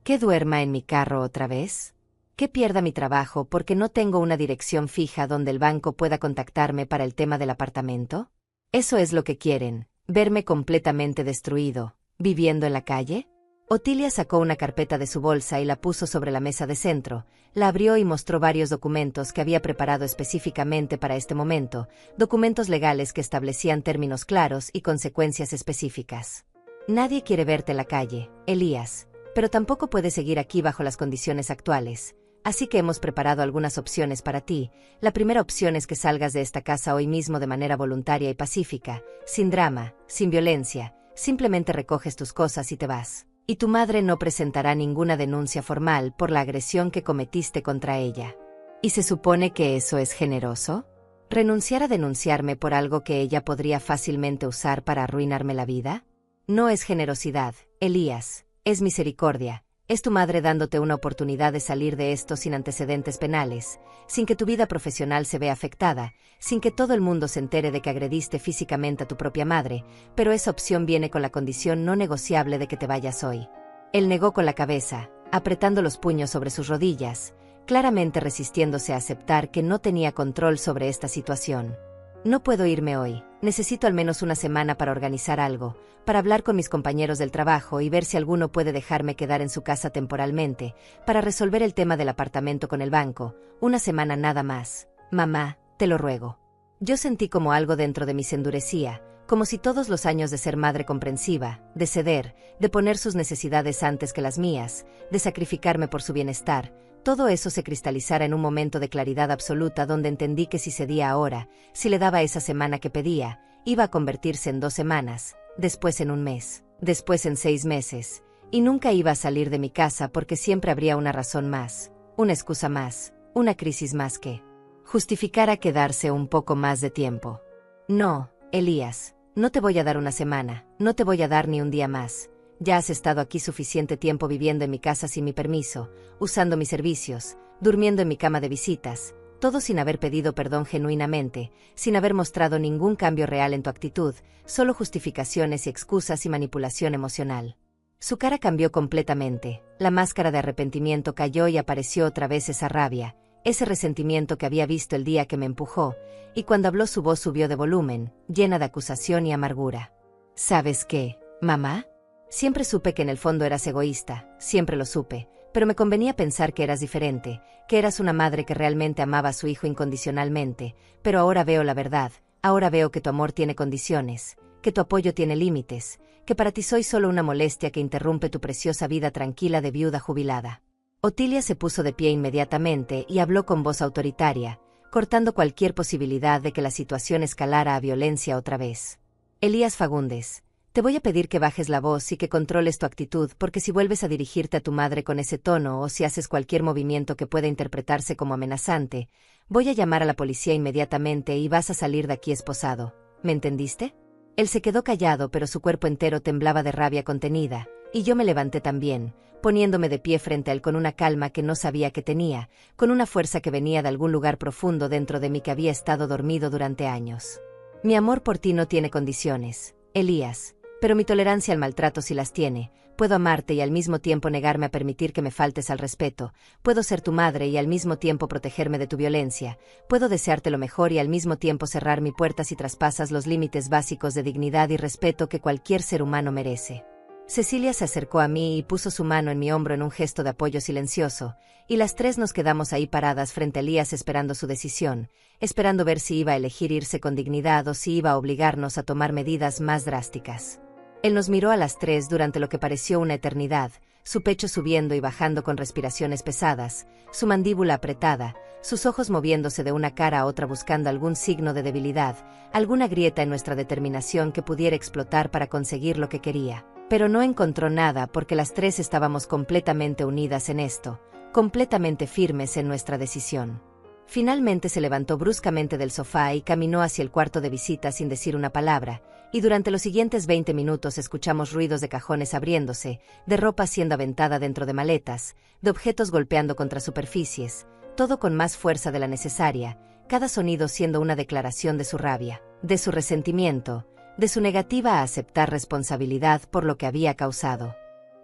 ¿Que duerma en mi carro otra vez? ¿Que pierda mi trabajo porque no tengo una dirección fija donde el banco pueda contactarme para el tema del apartamento? ¿Eso es lo que quieren? ¿Verme completamente destruido, viviendo en la calle? Otilia sacó una carpeta de su bolsa y la puso sobre la mesa de centro, la abrió y mostró varios documentos que había preparado específicamente para este momento, documentos legales que establecían términos claros y consecuencias específicas. Nadie quiere verte en la calle, Elías, pero tampoco puedes seguir aquí bajo las condiciones actuales. Así que hemos preparado algunas opciones para ti. La primera opción es que salgas de esta casa hoy mismo de manera voluntaria y pacífica, sin drama, sin violencia, simplemente recoges tus cosas y te vas. Y tu madre no presentará ninguna denuncia formal por la agresión que cometiste contra ella. ¿Y se supone que eso es generoso? ¿Renunciar a denunciarme por algo que ella podría fácilmente usar para arruinarme la vida? No es generosidad, Elías, es misericordia. Es tu madre dándote una oportunidad de salir de esto sin antecedentes penales, sin que tu vida profesional se vea afectada, sin que todo el mundo se entere de que agrediste físicamente a tu propia madre, pero esa opción viene con la condición no negociable de que te vayas hoy. Él negó con la cabeza, apretando los puños sobre sus rodillas, claramente resistiéndose a aceptar que no tenía control sobre esta situación. No puedo irme hoy, necesito al menos una semana para organizar algo, para hablar con mis compañeros del trabajo y ver si alguno puede dejarme quedar en su casa temporalmente, para resolver el tema del apartamento con el banco, una semana nada más. Mamá, te lo ruego. Yo sentí como algo dentro de mí se endurecía, como si todos los años de ser madre comprensiva, de ceder, de poner sus necesidades antes que las mías, de sacrificarme por su bienestar, todo eso se cristalizara en un momento de claridad absoluta donde entendí que si cedía ahora, si le daba esa semana que pedía, iba a convertirse en 2 semanas, después en 1 mes, después en 6 meses, y nunca iba a salir de mi casa porque siempre habría una razón más, una excusa más, una crisis más que justificara quedarse un poco más de tiempo. No, Elías, no te voy a dar una semana, no te voy a dar ni un día más. Ya has estado aquí suficiente tiempo viviendo en mi casa sin mi permiso, usando mis servicios, durmiendo en mi cama de visitas, todo sin haber pedido perdón genuinamente, sin haber mostrado ningún cambio real en tu actitud, solo justificaciones y excusas y manipulación emocional. Su cara cambió completamente, la máscara de arrepentimiento cayó y apareció otra vez esa rabia, ese resentimiento que había visto el día que me empujó, y cuando habló su voz subió de volumen, llena de acusación y amargura. ¿Sabes qué, mamá? Siempre supe que en el fondo eras egoísta, siempre lo supe, pero me convenía pensar que eras diferente, que eras una madre que realmente amaba a su hijo incondicionalmente, pero ahora veo la verdad, ahora veo que tu amor tiene condiciones, que tu apoyo tiene límites, que para ti soy solo una molestia que interrumpe tu preciosa vida tranquila de viuda jubilada. Otilia se puso de pie inmediatamente y habló con voz autoritaria, cortando cualquier posibilidad de que la situación escalara a violencia otra vez. Elías Fagundes, te voy a pedir que bajes la voz y que controles tu actitud, porque si vuelves a dirigirte a tu madre con ese tono o si haces cualquier movimiento que pueda interpretarse como amenazante, voy a llamar a la policía inmediatamente y vas a salir de aquí esposado. ¿Me entendiste? Él se quedó callado, pero su cuerpo entero temblaba de rabia contenida, y yo me levanté también, poniéndome de pie frente a él con una calma que no sabía que tenía, con una fuerza que venía de algún lugar profundo dentro de mí que había estado dormido durante años. Mi amor por ti no tiene condiciones, Elías. Pero mi tolerancia al maltrato sí las tiene. Puedo amarte y al mismo tiempo negarme a permitir que me faltes al respeto. Puedo ser tu madre y al mismo tiempo protegerme de tu violencia. Puedo desearte lo mejor y al mismo tiempo cerrar mi puerta si traspasas los límites básicos de dignidad y respeto que cualquier ser humano merece. Cecilia se acercó a mí y puso su mano en mi hombro en un gesto de apoyo silencioso, y las tres nos quedamos ahí paradas frente a Elías esperando su decisión, esperando ver si iba a elegir irse con dignidad o si iba a obligarnos a tomar medidas más drásticas. Él nos miró a las tres durante lo que pareció una eternidad, su pecho subiendo y bajando con respiraciones pesadas, su mandíbula apretada, sus ojos moviéndose de una cara a otra buscando algún signo de debilidad, alguna grieta en nuestra determinación que pudiera explotar para conseguir lo que quería. Pero no encontró nada porque las tres estábamos completamente unidas en esto, completamente firmes en nuestra decisión. Finalmente se levantó bruscamente del sofá y caminó hacia el cuarto de visita sin decir una palabra, y durante los siguientes 20 minutos escuchamos ruidos de cajones abriéndose, de ropa siendo aventada dentro de maletas, de objetos golpeando contra superficies, todo con más fuerza de la necesaria, cada sonido siendo una declaración de su rabia, de su resentimiento, de su negativa a aceptar responsabilidad por lo que había causado.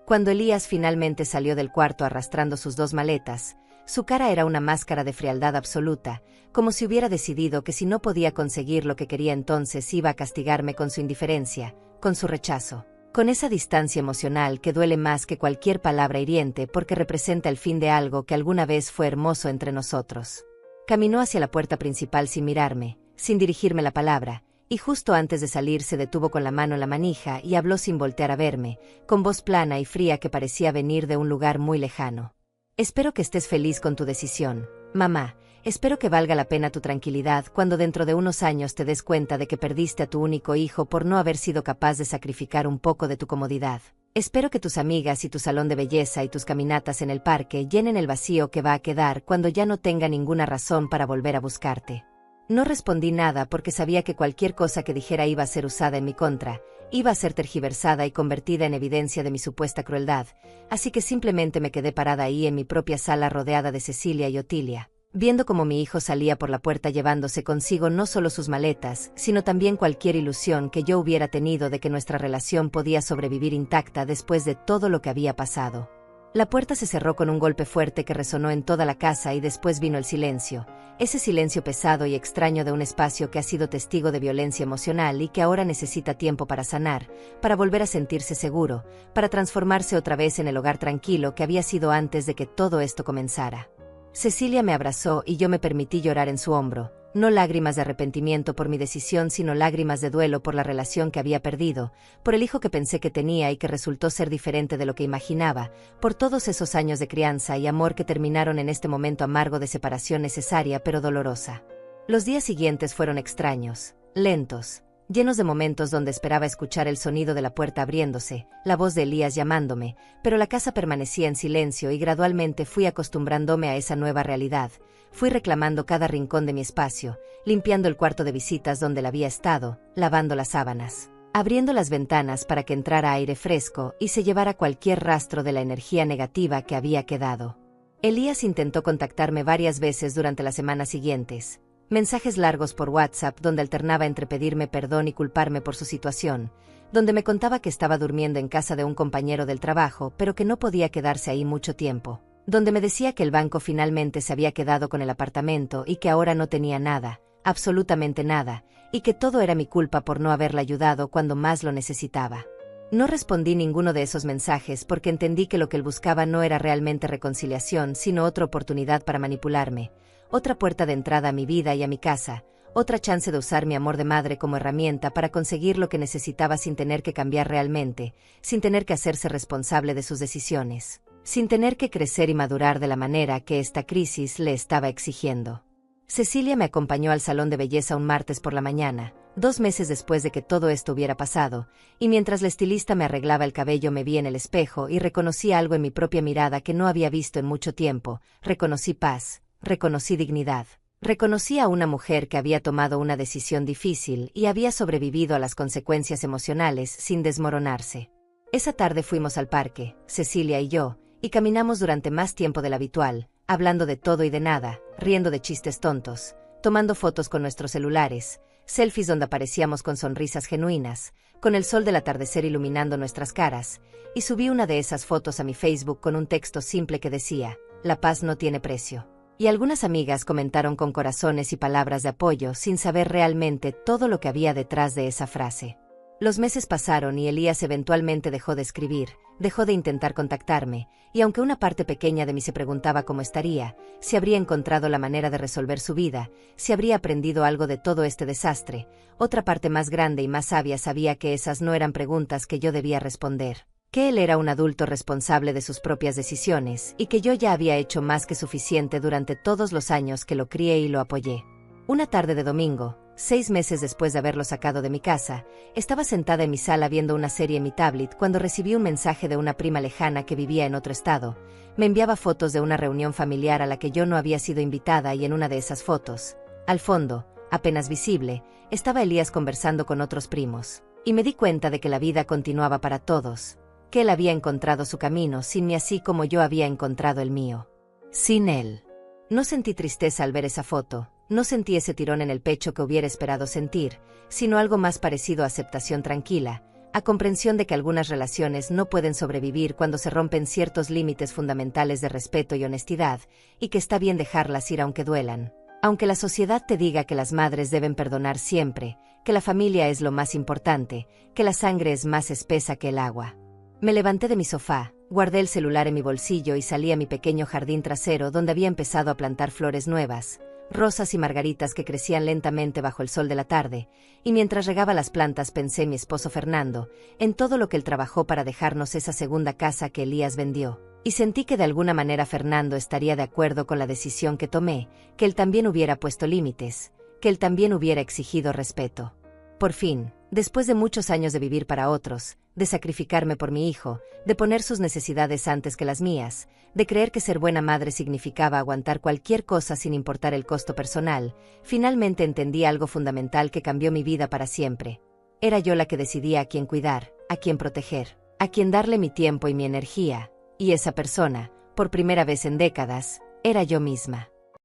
Cuando Elías finalmente salió del cuarto arrastrando sus 2 maletas, su cara era una máscara de frialdad absoluta, como si hubiera decidido que si no podía conseguir lo que quería entonces iba a castigarme con su indiferencia, con su rechazo, con esa distancia emocional que duele más que cualquier palabra hiriente porque representa el fin de algo que alguna vez fue hermoso entre nosotros. Caminó hacia la puerta principal sin mirarme, sin dirigirme la palabra, y justo antes de salir se detuvo con la mano en la manija y habló sin voltear a verme, con voz plana y fría que parecía venir de un lugar muy lejano. Espero que estés feliz con tu decisión, mamá. Espero que valga la pena tu tranquilidad cuando dentro de unos años te des cuenta de que perdiste a tu único hijo por no haber sido capaz de sacrificar un poco de tu comodidad. Espero que tus amigas y tu salón de belleza y tus caminatas en el parque llenen el vacío que va a quedar cuando ya no tenga ninguna razón para volver a buscarte. No respondí nada porque sabía que cualquier cosa que dijera iba a ser usada en mi contra, iba a ser tergiversada y convertida en evidencia de mi supuesta crueldad, así que simplemente me quedé parada ahí en mi propia sala rodeada de Cecilia y Otilia, viendo cómo mi hijo salía por la puerta llevándose consigo no solo sus maletas, sino también cualquier ilusión que yo hubiera tenido de que nuestra relación podía sobrevivir intacta después de todo lo que había pasado. La puerta se cerró con un golpe fuerte que resonó en toda la casa y después vino el silencio, ese silencio pesado y extraño de un espacio que ha sido testigo de violencia emocional y que ahora necesita tiempo para sanar, para volver a sentirse seguro, para transformarse otra vez en el hogar tranquilo que había sido antes de que todo esto comenzara. Cecilia me abrazó y yo me permití llorar en su hombro, no lágrimas de arrepentimiento por mi decisión, sino lágrimas de duelo por la relación que había perdido, por el hijo que pensé que tenía y que resultó ser diferente de lo que imaginaba, por todos esos años de crianza y amor que terminaron en este momento amargo de separación necesaria pero dolorosa. Los días siguientes fueron extraños, lentos, llenos de momentos donde esperaba escuchar el sonido de la puerta abriéndose, la voz de Elías llamándome, pero la casa permanecía en silencio y gradualmente fui acostumbrándome a esa nueva realidad. Fui reclamando cada rincón de mi espacio, limpiando el cuarto de visitas donde él había estado, lavando las sábanas, abriendo las ventanas para que entrara aire fresco y se llevara cualquier rastro de la energía negativa que había quedado. Elías intentó contactarme varias veces durante las semanas siguientes. Mensajes largos por WhatsApp donde alternaba entre pedirme perdón y culparme por su situación, donde me contaba que estaba durmiendo en casa de un compañero del trabajo, pero que no podía quedarse ahí mucho tiempo, donde me decía que el banco finalmente se había quedado con el apartamento y que ahora no tenía nada, absolutamente nada, y que todo era mi culpa por no haberla ayudado cuando más lo necesitaba. No respondí ninguno de esos mensajes porque entendí que lo que él buscaba no era realmente reconciliación, sino otra oportunidad para manipularme, otra puerta de entrada a mi vida y a mi casa, otra chance de usar mi amor de madre como herramienta para conseguir lo que necesitaba sin tener que cambiar realmente, sin tener que hacerse responsable de sus decisiones, sin tener que crecer y madurar de la manera que esta crisis le estaba exigiendo. Cecilia me acompañó al salón de belleza un martes por la mañana, 2 meses después de que todo esto hubiera pasado, y mientras la estilista me arreglaba el cabello me vi en el espejo y reconocí algo en mi propia mirada que no había visto en mucho tiempo. Reconocí paz, reconocí dignidad. Reconocí a una mujer que había tomado una decisión difícil y había sobrevivido a las consecuencias emocionales sin desmoronarse. Esa tarde fuimos al parque, Cecilia y yo, y caminamos durante más tiempo del habitual, hablando de todo y de nada, riendo de chistes tontos, tomando fotos con nuestros celulares, selfies donde aparecíamos con sonrisas genuinas, con el sol del atardecer iluminando nuestras caras, y subí una de esas fotos a mi Facebook con un texto simple que decía: "La paz no tiene precio". Y algunas amigas comentaron con corazones y palabras de apoyo sin saber realmente todo lo que había detrás de esa frase. Los meses pasaron y Elías eventualmente dejó de escribir, dejó de intentar contactarme, y aunque una parte pequeña de mí se preguntaba cómo estaría, si habría encontrado la manera de resolver su vida, si habría aprendido algo de todo este desastre, otra parte más grande y más sabia sabía que esas no eran preguntas que yo debía responder, que él era un adulto responsable de sus propias decisiones y que yo ya había hecho más que suficiente durante todos los años que lo crié y lo apoyé. Una tarde de domingo, 6 meses después de haberlo sacado de mi casa, estaba sentada en mi sala viendo una serie en mi tablet cuando recibí un mensaje de una prima lejana que vivía en otro estado. Me enviaba fotos de una reunión familiar a la que yo no había sido invitada y en una de esas fotos, al fondo, apenas visible, estaba Elías conversando con otros primos. Y me di cuenta de que la vida continuaba para todos, que él había encontrado su camino sin mí así como yo había encontrado el mío. Sin él. No sentí tristeza al ver esa foto, no sentí ese tirón en el pecho que hubiera esperado sentir, sino algo más parecido a aceptación tranquila, a comprensión de que algunas relaciones no pueden sobrevivir cuando se rompen ciertos límites fundamentales de respeto y honestidad, y que está bien dejarlas ir aunque duelan. Aunque la sociedad te diga que las madres deben perdonar siempre, que la familia es lo más importante, que la sangre es más espesa que el agua. Me levanté de mi sofá, guardé el celular en mi bolsillo y salí a mi pequeño jardín trasero donde había empezado a plantar flores nuevas, rosas y margaritas que crecían lentamente bajo el sol de la tarde, y mientras regaba las plantas pensé en mi esposo Fernando, en todo lo que él trabajó para dejarnos esa segunda casa que Elías vendió, y sentí que de alguna manera Fernando estaría de acuerdo con la decisión que tomé, que él también hubiera puesto límites, que él también hubiera exigido respeto. Por fin, después de muchos años de vivir para otros, de sacrificarme por mi hijo, de poner sus necesidades antes que las mías, de creer que ser buena madre significaba aguantar cualquier cosa sin importar el costo personal, finalmente entendí algo fundamental que cambió mi vida para siempre. Era yo la que decidía a quién cuidar, a quién proteger, a quién darle mi tiempo y mi energía, y esa persona, por primera vez en décadas, era yo misma.